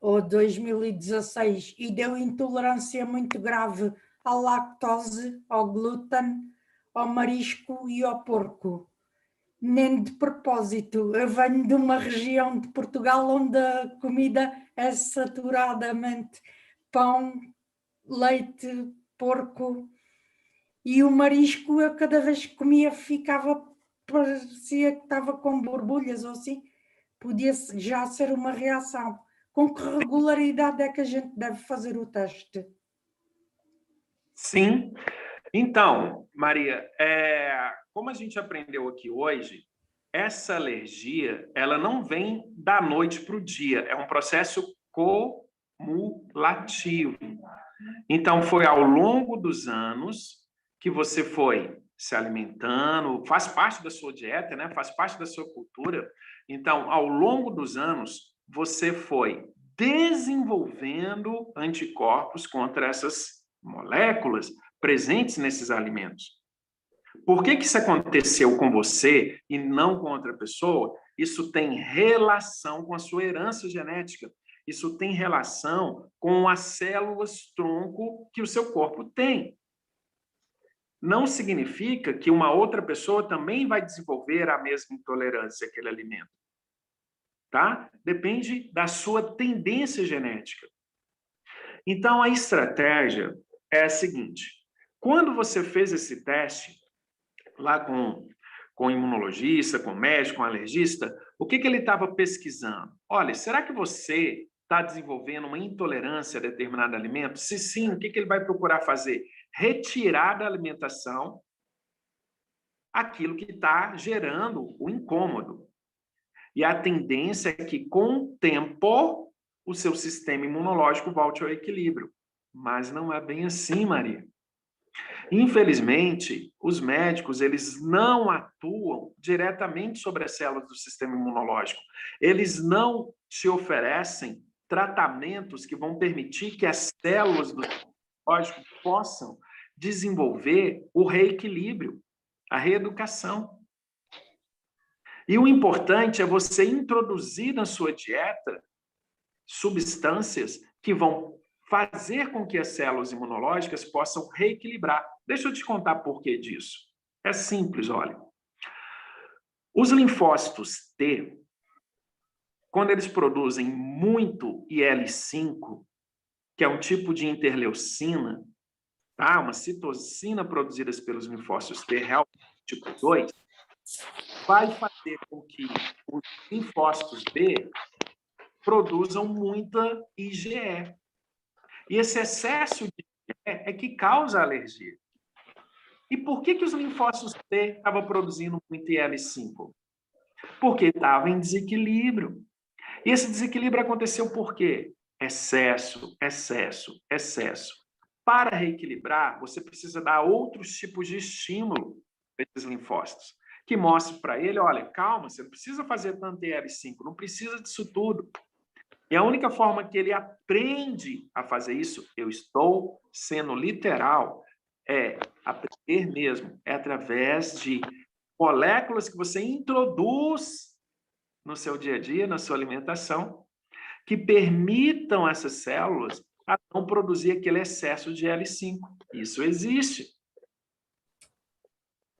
ou 2016 e deu intolerância muito grave à lactose, ao glúten, ao marisco e ao porco. Nem de propósito, eu venho de uma região de Portugal onde a comida é saturadamente pão, leite, porco, e o marisco eu cada vez que comia parecia que estava com borbulhas ou assim, podia já ser uma reação. Com que regularidade é que a gente deve fazer o teste? Sim. Então, Maria, como a gente aprendeu aqui hoje, essa alergia, ela não vem da noite para o dia, é um processo cumulativo. Então, foi ao longo dos anos que você foi se alimentando, faz parte da sua dieta, né? Faz parte da sua cultura. Então, ao longo dos anos, você foi desenvolvendo anticorpos contra essas moléculas presentes nesses alimentos. Por que isso aconteceu com você e não com outra pessoa? Isso tem relação com a sua herança genética. Isso tem relação com as células-tronco que o seu corpo tem. Não significa que uma outra pessoa também vai desenvolver a mesma intolerância àquele alimento. Tá? Depende da sua tendência genética. Então, a estratégia é a seguinte. Quando você fez esse teste, lá com com imunologista, com médico, com alergista, o que ele estava pesquisando? Olha, será que você está desenvolvendo uma intolerância a determinado alimento? Se sim, o que ele vai procurar fazer? Retirar da alimentação aquilo que está gerando o incômodo. E a tendência é que, com o tempo, o seu sistema imunológico volte ao equilíbrio. Mas não é bem assim, Maria. Infelizmente, os médicos, eles não atuam diretamente sobre as células do sistema imunológico. Eles não te oferecem tratamentos que vão permitir que as células do sistema imunológico possam desenvolver o reequilíbrio, a reeducação. E o importante é você introduzir na sua dieta substâncias que vão fazer com que as células imunológicas possam reequilibrar. Deixa eu te contar por que disso. É simples, olha. Os linfócitos T, quando eles produzem muito IL-5, que é um tipo de interleucina, tá? Uma citocina produzida pelos linfócitos T, tipo 2, vai fazer com que os linfócitos B produzam muita IgE. E esse excesso de IgE é que causa alergia. E por que os linfócitos T estavam produzindo muito IL-5? Porque estava em desequilíbrio. E esse desequilíbrio aconteceu por quê? Excesso, excesso, excesso. Para reequilibrar, você precisa dar outros tipos de estímulo para esses linfócitos, que mostre para ele, olha, calma, você não precisa fazer tanto IL-5, não precisa disso tudo. E a única forma que ele aprende a fazer isso, eu estou sendo literal, é aprender mesmo, é através de moléculas que você introduz no seu dia a dia, na sua alimentação, que permitam essas células a não produzir aquele excesso de L5. Isso existe.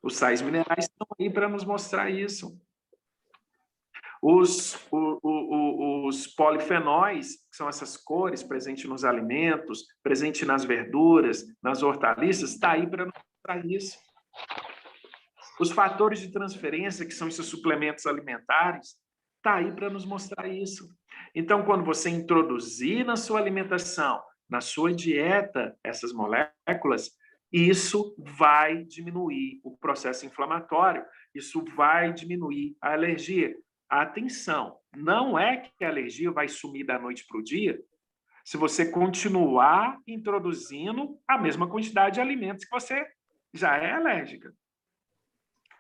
Os sais minerais estão aí para nos mostrar isso. Os polifenóis, que são essas cores presentes nos alimentos, presentes nas verduras, nas hortaliças, está aí para mostrar isso. Os fatores de transferência, que são esses suplementos alimentares, está aí para nos mostrar isso. Então, quando você introduzir na sua alimentação, na sua dieta, essas moléculas, isso vai diminuir o processo inflamatório, isso vai diminuir a alergia. Atenção, não é que a alergia vai sumir da noite para o dia se você continuar introduzindo a mesma quantidade de alimentos que você já é alérgica.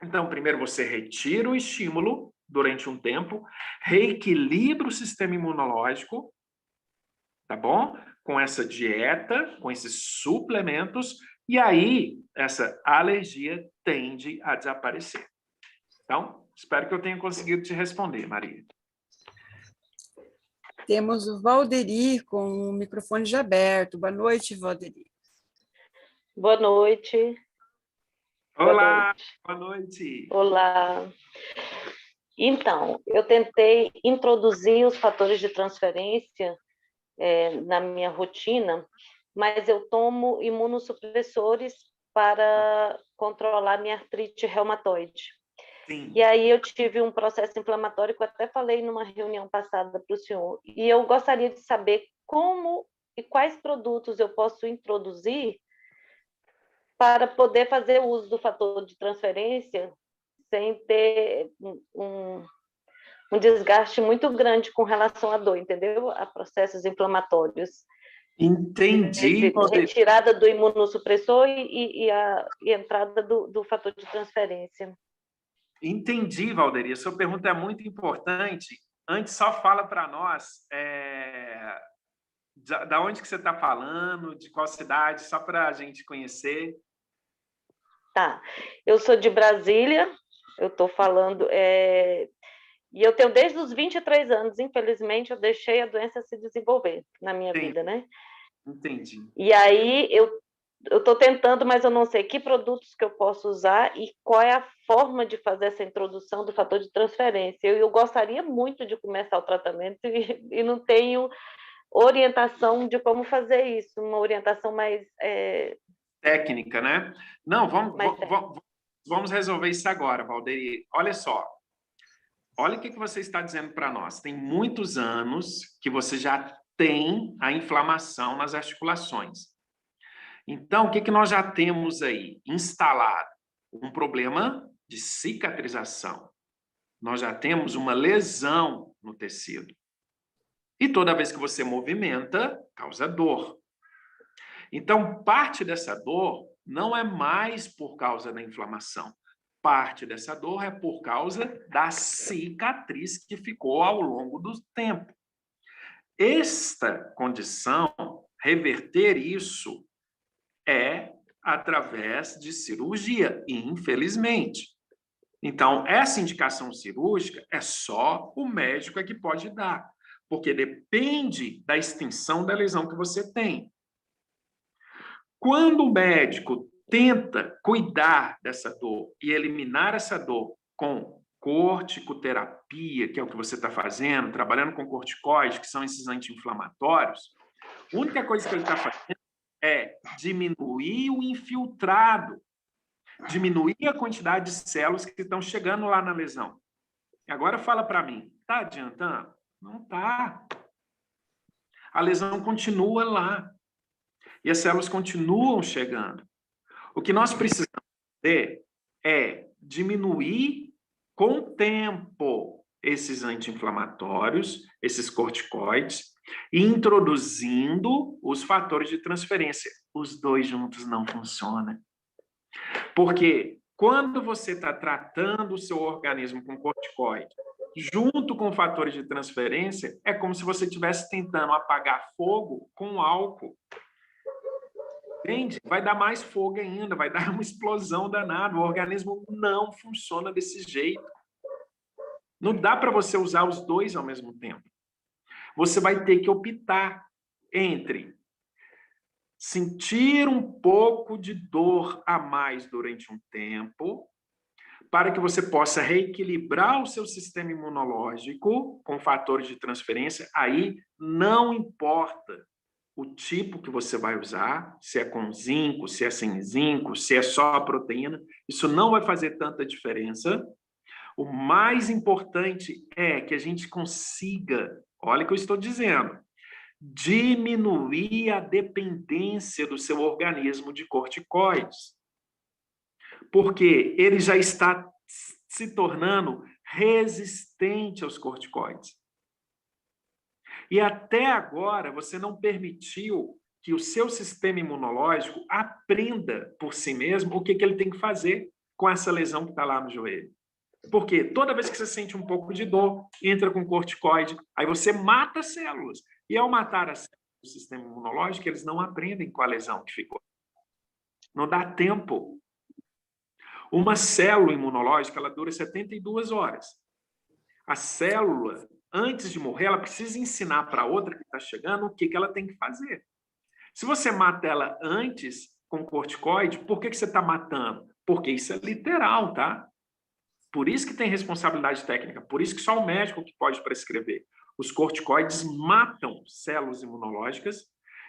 Então, primeiro você retira o estímulo durante um tempo, reequilibra o sistema imunológico, tá bom? Com essa dieta, com esses suplementos, e aí essa alergia tende a desaparecer. Então, espero que eu tenha conseguido te responder, Maria. Temos o Valderi com o microfone já aberto. Boa noite, Valderi. Boa noite. Olá, boa noite. Olá. Então, eu tentei introduzir os fatores de transferência na minha rotina, mas eu tomo imunossupressores para controlar minha artrite reumatoide. Sim. E aí eu tive um processo inflamatório que eu até falei numa reunião passada para o senhor, e eu gostaria de saber como e quais produtos eu posso introduzir para poder fazer uso do fator de transferência sem ter um desgaste muito grande com relação à dor, entendeu? A processos inflamatórios. Entendi. Retirada do imunossupressor e a entrada do fator de transferência. Entendi, Valderi. A sua pergunta é muito importante. Antes, só fala para nós da onde que você está falando, de qual cidade, só para a gente conhecer. Tá. Eu sou de Brasília, eu estou falando... E eu tenho desde os 23 anos, infelizmente, eu deixei a doença se desenvolver na minha vida, né? Entendi. E aí eu estou tentando, mas eu não sei que produtos que eu posso usar e qual é a forma de fazer essa introdução do fator de transferência. Eu gostaria muito de começar o tratamento e não tenho orientação de como fazer isso, uma orientação mais... técnica, né? Não, vamos vamos resolver isso agora, Valderi. Olha só. Olha o que você está dizendo para nós. Tem muitos anos que você já tem a inflamação nas articulações. Então, o que nós já temos aí? Instalado um problema de cicatrização. Nós já temos uma lesão no tecido. E toda vez que você movimenta, causa dor. Então, parte dessa dor não é mais por causa da inflamação. Parte dessa dor é por causa da cicatriz que ficou ao longo do tempo. Esta condição, reverter isso, é através de cirurgia, infelizmente. Então, essa indicação cirúrgica é só o médico que pode dar, porque depende da extensão da lesão que você tem. Quando o médico tenta cuidar dessa dor e eliminar essa dor com corticoterapia, que é o que você está fazendo, trabalhando com corticoides, que são esses anti-inflamatórios, a única coisa que ele está fazendo é diminuir o infiltrado, diminuir a quantidade de células que estão chegando lá na lesão. E agora fala para mim, está adiantando? Não está. A lesão continua lá. E as células continuam chegando. O que nós precisamos fazer é diminuir com o tempo esses anti-inflamatórios, esses corticoides, e introduzindo os fatores de transferência. Os dois juntos não funcionam. Porque quando você está tratando o seu organismo com corticoide, junto com fatores de transferência, é como se você estivesse tentando apagar fogo com álcool. Entende? Vai dar mais fogo ainda, vai dar uma explosão danada. O organismo não funciona desse jeito. Não dá para você usar os dois ao mesmo tempo. Você vai ter que optar entre sentir um pouco de dor a mais durante um tempo, para que você possa reequilibrar o seu sistema imunológico com fatores de transferência. Aí não importa o tipo que você vai usar, se é com zinco, se é sem zinco, se é só a proteína, isso não vai fazer tanta diferença. O mais importante é que a gente consiga, olha o que eu estou dizendo, diminuir a dependência do seu organismo de corticoides. Porque ele já está se tornando resistente aos corticoides. E até agora você não permitiu que o seu sistema imunológico aprenda por si mesmo o que ele tem que fazer com essa lesão que está lá no joelho. Porque toda vez que você sente um pouco de dor, entra com corticoide, aí você mata as células. E ao matar as células do sistema imunológico, eles não aprendem com a lesão que ficou. Não dá tempo. Uma célula imunológica, ela dura 72 horas. A célula, antes de morrer, ela precisa ensinar para a outra que está chegando o que ela tem que fazer. Se você mata ela antes com corticoide, por que você está matando? Porque isso é literal, tá? Por isso que tem responsabilidade técnica, por isso que só o médico que pode prescrever. Os corticoides matam células imunológicas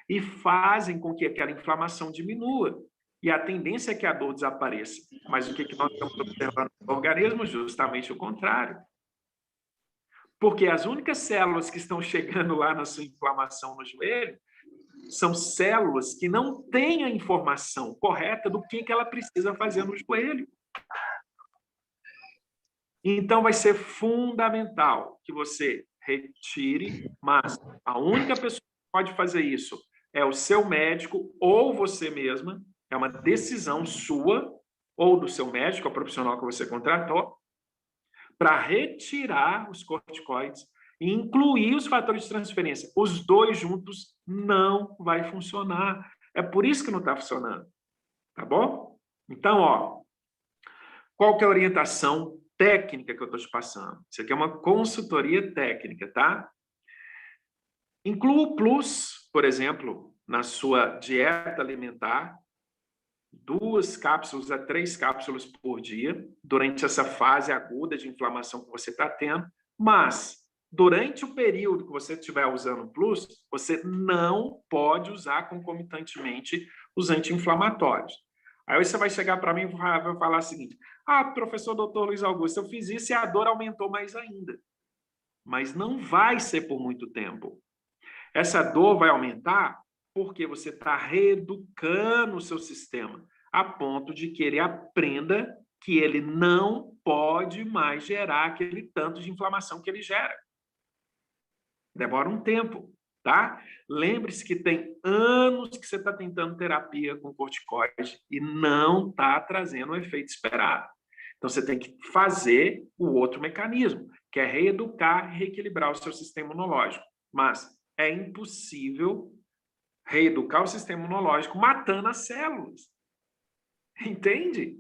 e fazem com que aquela inflamação diminua. E a tendência é que a dor desapareça. Mas o que nós estamos observando no organismo? Justamente o contrário. Porque as únicas células que estão chegando lá na sua inflamação no joelho são células que não têm a informação correta do que ela precisa fazer no joelho. Então, vai ser fundamental que você retire, mas a única pessoa que pode fazer isso é o seu médico ou você mesma. É uma decisão sua ou do seu médico, o profissional que você contratou, para retirar os corticoides e incluir os fatores de transferência. Os dois juntos não vai funcionar. É por isso que não está funcionando. Tá bom? Então, ó, qual que é a orientação técnica que eu estou te passando? Isso aqui é uma consultoria técnica, tá? Inclua o Plus, por exemplo, na sua dieta alimentar, 2 cápsulas a 3 cápsulas por dia, durante essa fase aguda de inflamação que você está tendo, mas durante o período que você estiver usando o Plus, você não pode usar concomitantemente os anti-inflamatórios. Aí você vai chegar para mim e vai falar o seguinte: ah, professor doutor Luiz Augusto, eu fiz isso e a dor aumentou mais ainda. Mas não vai ser por muito tempo. Essa dor vai aumentar porque você está reeducando o seu sistema, a ponto de que ele aprenda que ele não pode mais gerar aquele tanto de inflamação que ele gera. Demora um tempo, tá? Lembre-se que tem anos que você está tentando terapia com corticoide e não está trazendo o efeito esperado. Então, você tem que fazer o outro mecanismo, que é reeducar e reequilibrar o seu sistema imunológico. Mas é impossível reeducar o sistema imunológico matando as células. Entende?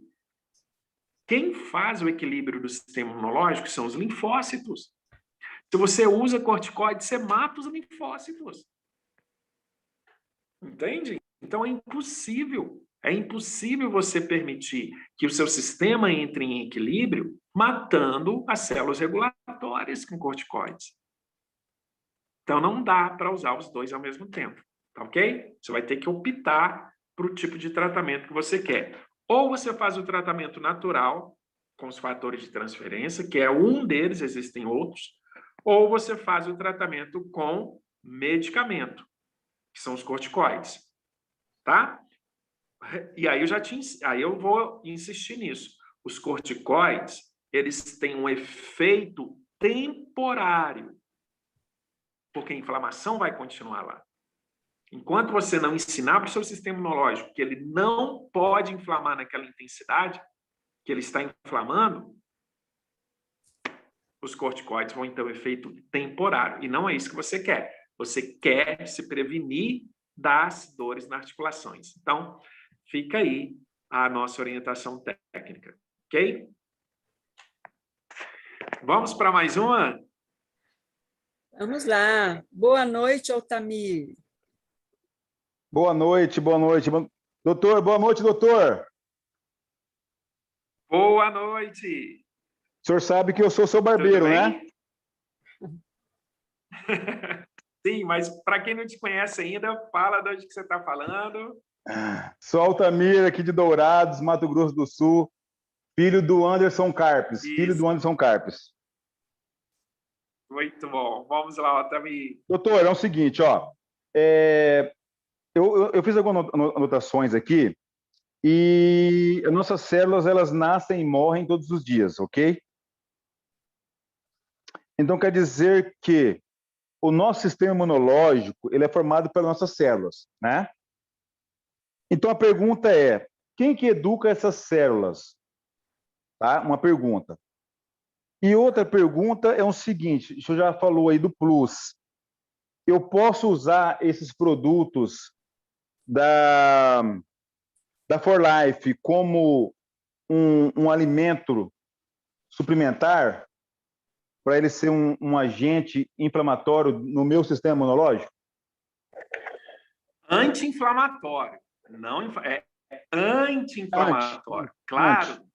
Quem faz o equilíbrio do sistema imunológico são os linfócitos. Se você usa corticoide, você mata os linfócitos. Entende? Então é impossível. É impossível você permitir que o seu sistema entre em equilíbrio matando as células regulatórias com corticoides. Então não dá para usar os dois ao mesmo tempo, tá ok? Você vai ter que optar para o tipo de tratamento que você quer. Ou você faz o tratamento natural com os fatores de transferência, que é um deles, existem outros, ou você faz o tratamento com medicamento, que são os corticoides, tá? E aí eu vou insistir nisso. Os corticoides, eles têm um efeito temporário, porque a inflamação vai continuar lá. Enquanto você não ensinar para o seu sistema imunológico que ele não pode inflamar naquela intensidade que ele está inflamando, os corticoides vão ter um efeito temporário. E não é isso que você quer. Você quer se prevenir das dores nas articulações. Então, fica aí a nossa orientação técnica, ok? Vamos para mais uma? Vamos lá. Boa noite, Altamir. Boa noite, boa noite. Doutor, boa noite, doutor. Boa noite. O senhor sabe que eu sou seu barbeiro, né? Sim, mas para quem não te conhece ainda, fala de onde que você está falando. Sou Altamir, aqui de Dourados, Mato Grosso do Sul, filho do Anderson Carpes. Isso. Filho do Anderson Carpes. Muito bom. Vamos lá, Altamir. Doutor, é o seguinte, ó. Eu fiz algumas anotações aqui e as nossas células, elas nascem e morrem todos os dias, ok? Então, quer dizer que o nosso sistema imunológico, ele é formado pelas nossas células, né? Então, a pergunta é, quem que educa essas células? Tá? Uma pergunta. E outra pergunta é o seguinte, o senhor já falou aí do Plus. Eu posso usar esses produtos da For Life como um alimento suplementar para ele ser um agente inflamatório no meu sistema imunológico? Anti-inflamatório. Não é anti-inflamatório. Claro.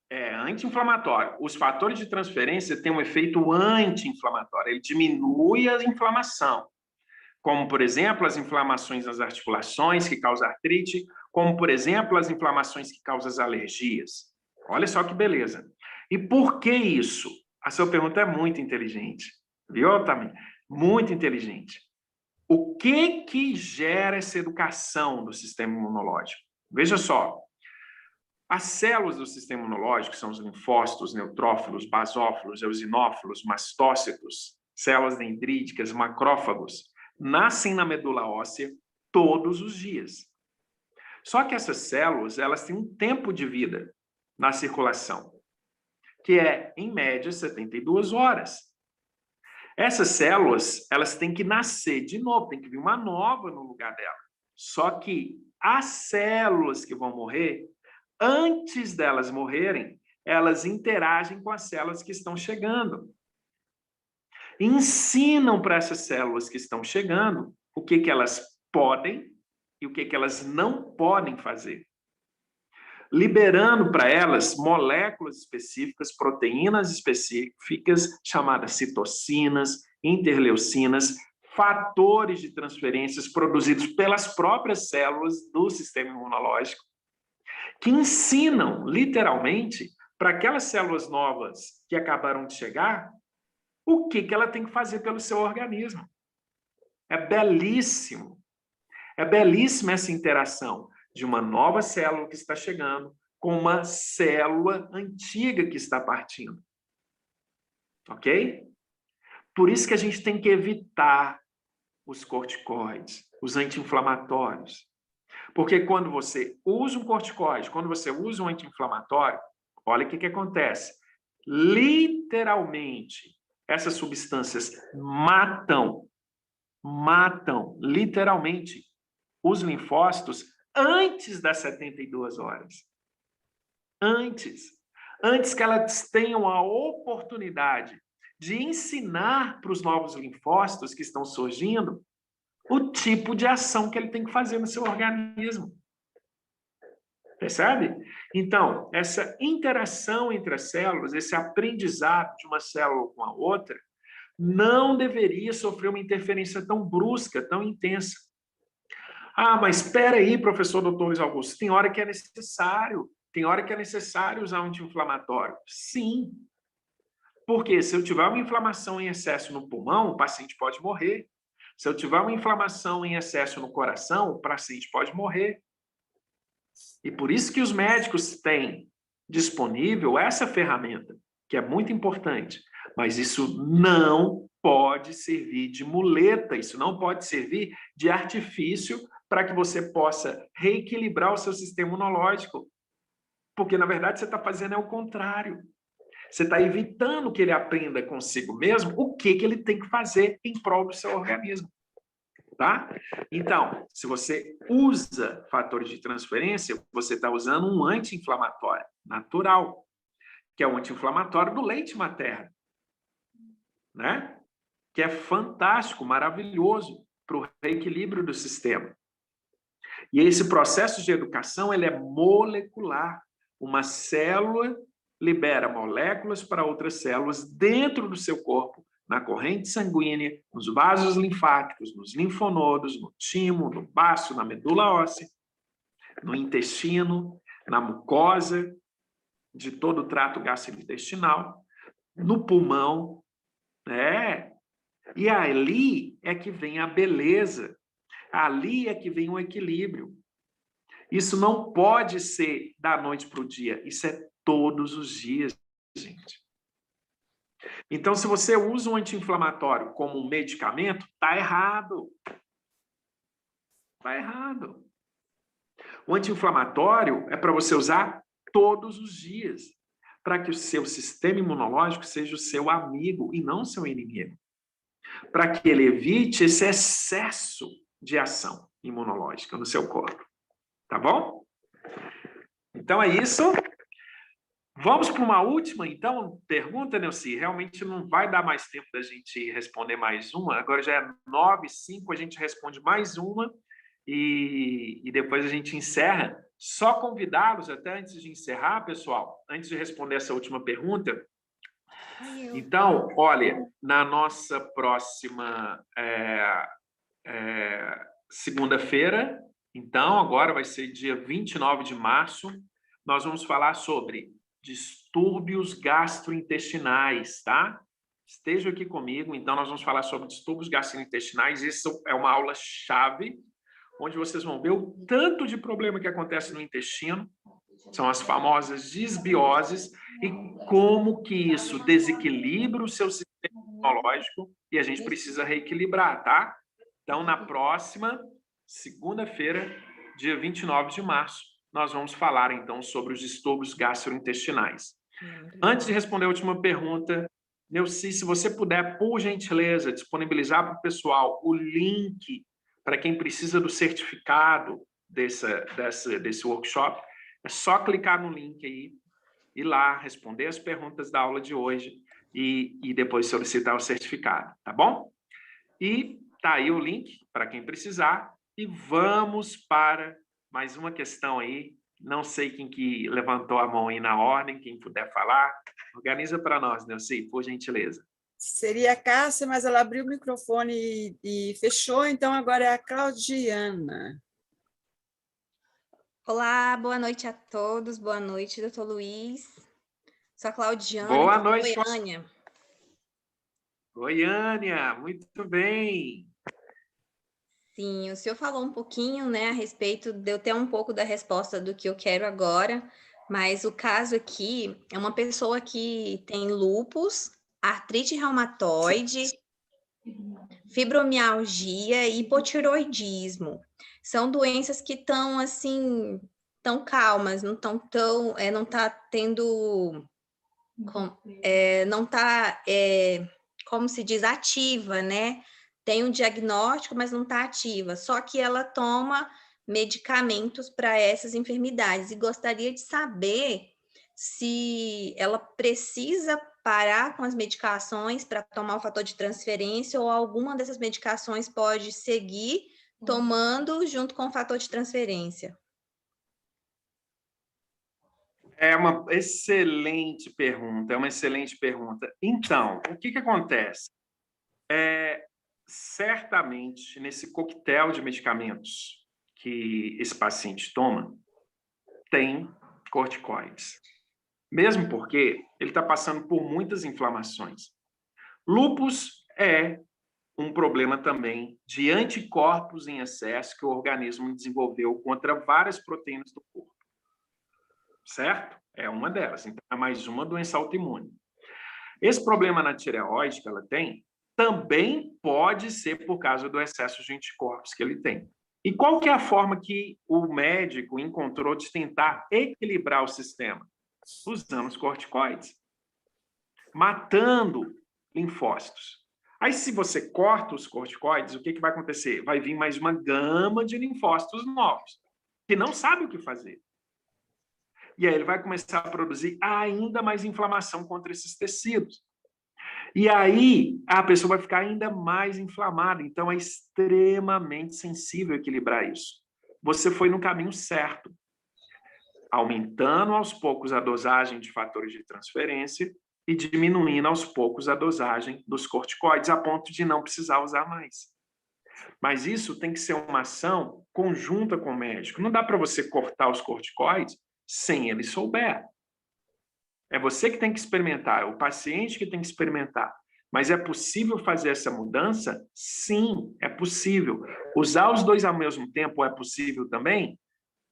É anti-inflamatório. Os fatores de transferência têm um efeito anti-inflamatório. Ele diminui a inflamação. Como, por exemplo, as inflamações nas articulações, que causam artrite, como, por exemplo, as inflamações que causam as alergias. Olha só que beleza. E por que isso? A sua pergunta é muito inteligente. Viu, Tamir? Muito inteligente. O que gera essa educação do sistema imunológico? Veja só. As células do sistema imunológico são os linfócitos, neutrófilos, basófilos, eosinófilos, mastócitos, células dendríticas, macrófagos, nascem na medula óssea todos os dias. Só que essas células, elas têm um tempo de vida na circulação, que é, em média, 72 horas. Essas células, elas têm que nascer de novo, tem que vir uma nova no lugar dela. Só que as células que vão morrer, antes delas morrerem, elas interagem com as células que estão chegando. Ensinam para essas células que estão chegando o que elas podem e o que elas não podem fazer. Liberando para elas moléculas específicas, proteínas específicas, chamadas citocinas, interleucinas, fatores de transferências produzidos pelas próprias células do sistema imunológico, que ensinam, literalmente, para aquelas células novas que acabaram de chegar, o que ela tem que fazer pelo seu organismo. É belíssimo. É belíssima essa interação de uma nova célula que está chegando com uma célula antiga que está partindo. Ok? Por isso que a gente tem que evitar os corticoides, os anti-inflamatórios. Porque quando você usa um corticoide, quando você usa um anti-inflamatório, olha o que acontece. Literalmente, essas substâncias matam literalmente os linfócitos antes das 72 horas. Antes que elas tenham a oportunidade de ensinar para os novos linfócitos que estão surgindo o tipo de ação que ele tem que fazer no seu organismo. Percebe? Então, essa interação entre as células, esse aprendizado de uma célula com a outra, não deveria sofrer uma interferência tão brusca, tão intensa. Ah, mas espera aí, professor Dr. Luiz Augusto, tem hora que é necessário usar um anti-inflamatório. Sim. Porque se eu tiver uma inflamação em excesso no pulmão, o paciente pode morrer. Se eu tiver uma inflamação em excesso no coração, o paciente pode morrer. E por isso que os médicos têm disponível essa ferramenta, que é muito importante. Mas isso não pode servir de muleta, isso não pode servir de artifício para que você possa reequilibrar o seu sistema imunológico. Porque, na verdade, você está fazendo o contrário. Você está evitando que ele aprenda consigo mesmo o que ele tem que fazer em prol do seu organismo. Tá? Então, se você usa fatores de transferência, você está usando um anti-inflamatório natural, que é o anti-inflamatório do leite materno, né? Que é fantástico, maravilhoso para o reequilíbrio do sistema. E esse processo de educação ele é molecular. Uma célula libera moléculas para outras células dentro do seu corpo, na corrente sanguínea, nos vasos linfáticos, nos linfonodos, no timo, no baço, na medula óssea, no intestino, na mucosa de todo o trato gastrointestinal, no pulmão, né? E ali é que vem a beleza, ali é que vem o equilíbrio. Isso não pode ser da noite para o dia, isso é todos os dias, gente. Então, se você usa um anti-inflamatório como um medicamento, está errado. Está errado. O anti-inflamatório é para você usar todos os dias, para que o seu sistema imunológico seja o seu amigo e não o seu inimigo. Para que ele evite esse excesso de ação imunológica no seu corpo. Tá bom? Então é isso. Vamos para uma última, então, pergunta, Neuci. Realmente não vai dar mais tempo da gente responder mais uma. Agora já é 9h05, a gente responde mais uma e depois a gente encerra. Só convidá-los, até antes de encerrar, pessoal, antes de responder essa última pergunta. Então, olha, na nossa próxima segunda-feira, então, agora vai ser dia 29 de março, nós vamos falar sobre distúrbios gastrointestinais, tá? Estejam aqui comigo, então nós vamos falar sobre distúrbios gastrointestinais. Isso é uma aula-chave, onde vocês vão ver o tanto de problema que acontece no intestino, são as famosas disbioses, e como que isso desequilibra o seu sistema imunológico e a gente precisa reequilibrar, tá? Então, na próxima segunda-feira, dia 29 de março, nós vamos falar, então, sobre os distúrbios gastrointestinais. Antes de responder a última pergunta, Neuci, se você puder, por gentileza, disponibilizar para o pessoal o link para quem precisa do certificado desse workshop, é só clicar no link aí, ir lá, responder as perguntas da aula de hoje e depois solicitar o certificado, tá bom? E tá aí o link para quem precisar. E vamos para mais uma questão aí. Não sei quem que levantou a mão aí na ordem, quem puder falar. Organiza para nós, Neuci, por gentileza. Seria a Cássia, mas ela abriu o microfone e fechou, então agora é a Claudiana. Olá, boa noite a todos. Boa noite, doutor Luiz. Sou a Claudiana, Boa de noite, Goiânia. Goiânia, muito bem. Sim, o senhor falou um pouquinho, né, a respeito de eu ter um pouco da resposta do que eu quero agora, mas o caso aqui é uma pessoa que tem lúpus, artrite reumatoide, fibromialgia e hipotiroidismo. São doenças que estão, assim, tão calmas, não estão tão, não tá tendo, não tá, como se diz, ativa, né? Tem um diagnóstico, mas não está ativa. Só que ela toma medicamentos para essas enfermidades. E gostaria de saber se ela precisa parar com as medicações para tomar o fator de transferência ou alguma dessas medicações pode seguir tomando junto com o fator de transferência. É uma excelente pergunta, é uma excelente pergunta. Então, o que acontece? Certamente, nesse coquetel de medicamentos que esse paciente toma, tem corticoides. Mesmo porque ele está passando por muitas inflamações. Lúpus é um problema também de anticorpos em excesso que o organismo desenvolveu contra várias proteínas do corpo. Certo? É uma delas. Então, é mais uma doença autoimune. Esse problema na tireoide que ela tem também pode ser por causa do excesso de anticorpos que ele tem. E qual que é a forma que o médico encontrou de tentar equilibrar o sistema? Usando os corticoides, matando linfócitos. Aí, se você corta os corticoides, o que vai acontecer? Vai vir mais uma gama de linfócitos novos, que não sabe o que fazer. E aí ele vai começar a produzir ainda mais inflamação contra esses tecidos. E aí a pessoa vai ficar ainda mais inflamada. Então é extremamente sensível equilibrar isso. Você foi no caminho certo, aumentando aos poucos a dosagem de fatores de transferência e diminuindo aos poucos a dosagem dos corticoides, a ponto de não precisar usar mais. Mas isso tem que ser uma ação conjunta com o médico. Não dá para você cortar os corticoides sem ele souber. É você que tem que experimentar, é o paciente que tem que experimentar. Mas é possível fazer essa mudança? Sim, é possível. Usar os dois ao mesmo tempo é possível também?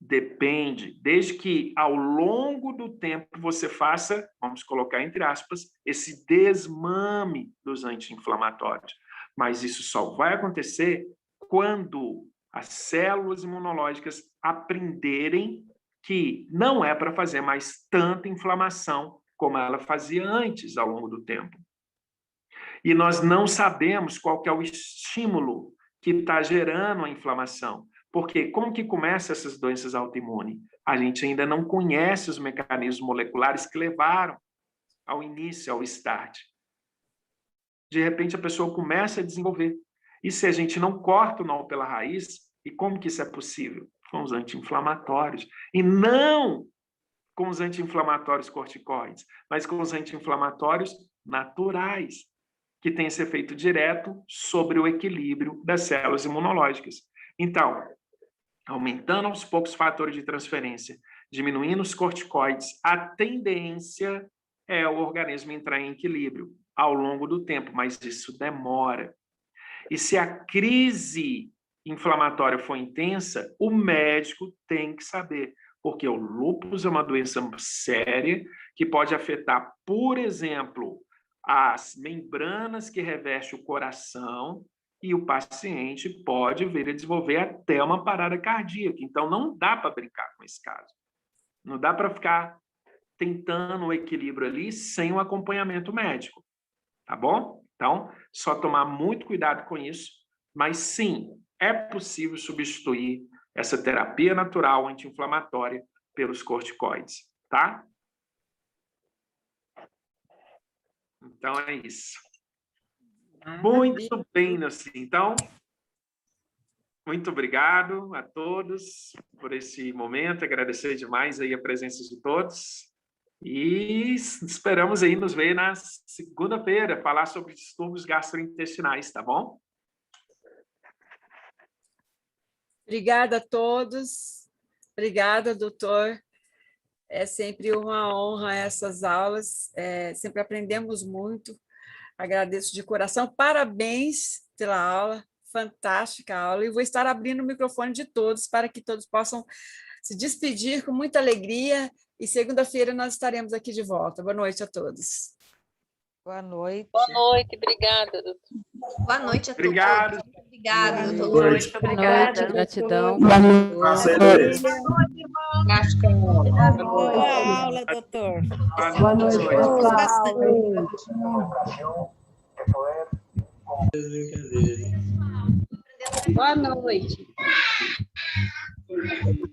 Depende, desde que ao longo do tempo você faça, vamos colocar entre aspas, esse desmame dos anti-inflamatórios. Mas isso só vai acontecer quando as células imunológicas aprenderem que não é para fazer mais tanta inflamação como ela fazia antes ao longo do tempo. E nós não sabemos qual que é o estímulo que está gerando a inflamação. Porque como que começam essas doenças autoimunes? A gente ainda não conhece os mecanismos moleculares que levaram ao início, ao start. De repente, a pessoa começa a desenvolver. E se a gente não corta o nó pela raiz, e como que isso é possível? Com os anti-inflamatórios. E não com os anti-inflamatórios corticoides, mas com os anti-inflamatórios naturais, que têm esse efeito direto sobre o equilíbrio das células imunológicas. Então, aumentando aos poucos os fatores de transferência, diminuindo os corticoides, a tendência é o organismo entrar em equilíbrio ao longo do tempo, mas isso demora. E se a crise inflamatória for intensa, o médico tem que saber, porque o lúpus é uma doença séria que pode afetar, por exemplo, as membranas que revestem o coração, e o paciente pode vir a desenvolver até uma parada cardíaca. Então, não dá para brincar com esse caso. Não dá para ficar tentando o equilíbrio ali sem um acompanhamento médico. Tá bom? Então, só tomar muito cuidado com isso. Mas, sim, é possível substituir essa terapia natural anti-inflamatória pelos corticoides. Tá? Então, é isso. Muito bem, Nancy. Então, muito obrigado a todos por esse momento. Agradecer demais aí a presença de todos. E esperamos aí nos ver na segunda-feira, falar sobre distúrbios gastrointestinais, tá bom? Obrigada a todos. Obrigada, doutor. É sempre uma honra essas aulas, sempre aprendemos muito. Agradeço de coração. Parabéns pela aula, fantástica aula. E vou estar abrindo o microfone de todos para que todos possam se despedir com muita alegria. E segunda-feira nós estaremos aqui de volta. Boa noite a todos. Boa noite. Boa noite, obrigada, doutor. Boa noite a todos. Obrigado. Obrigada, doutor. Boa noite. Obrigada. Gratidão. Boa aula, doutor. Boa noite. Boa noite. Boa noite.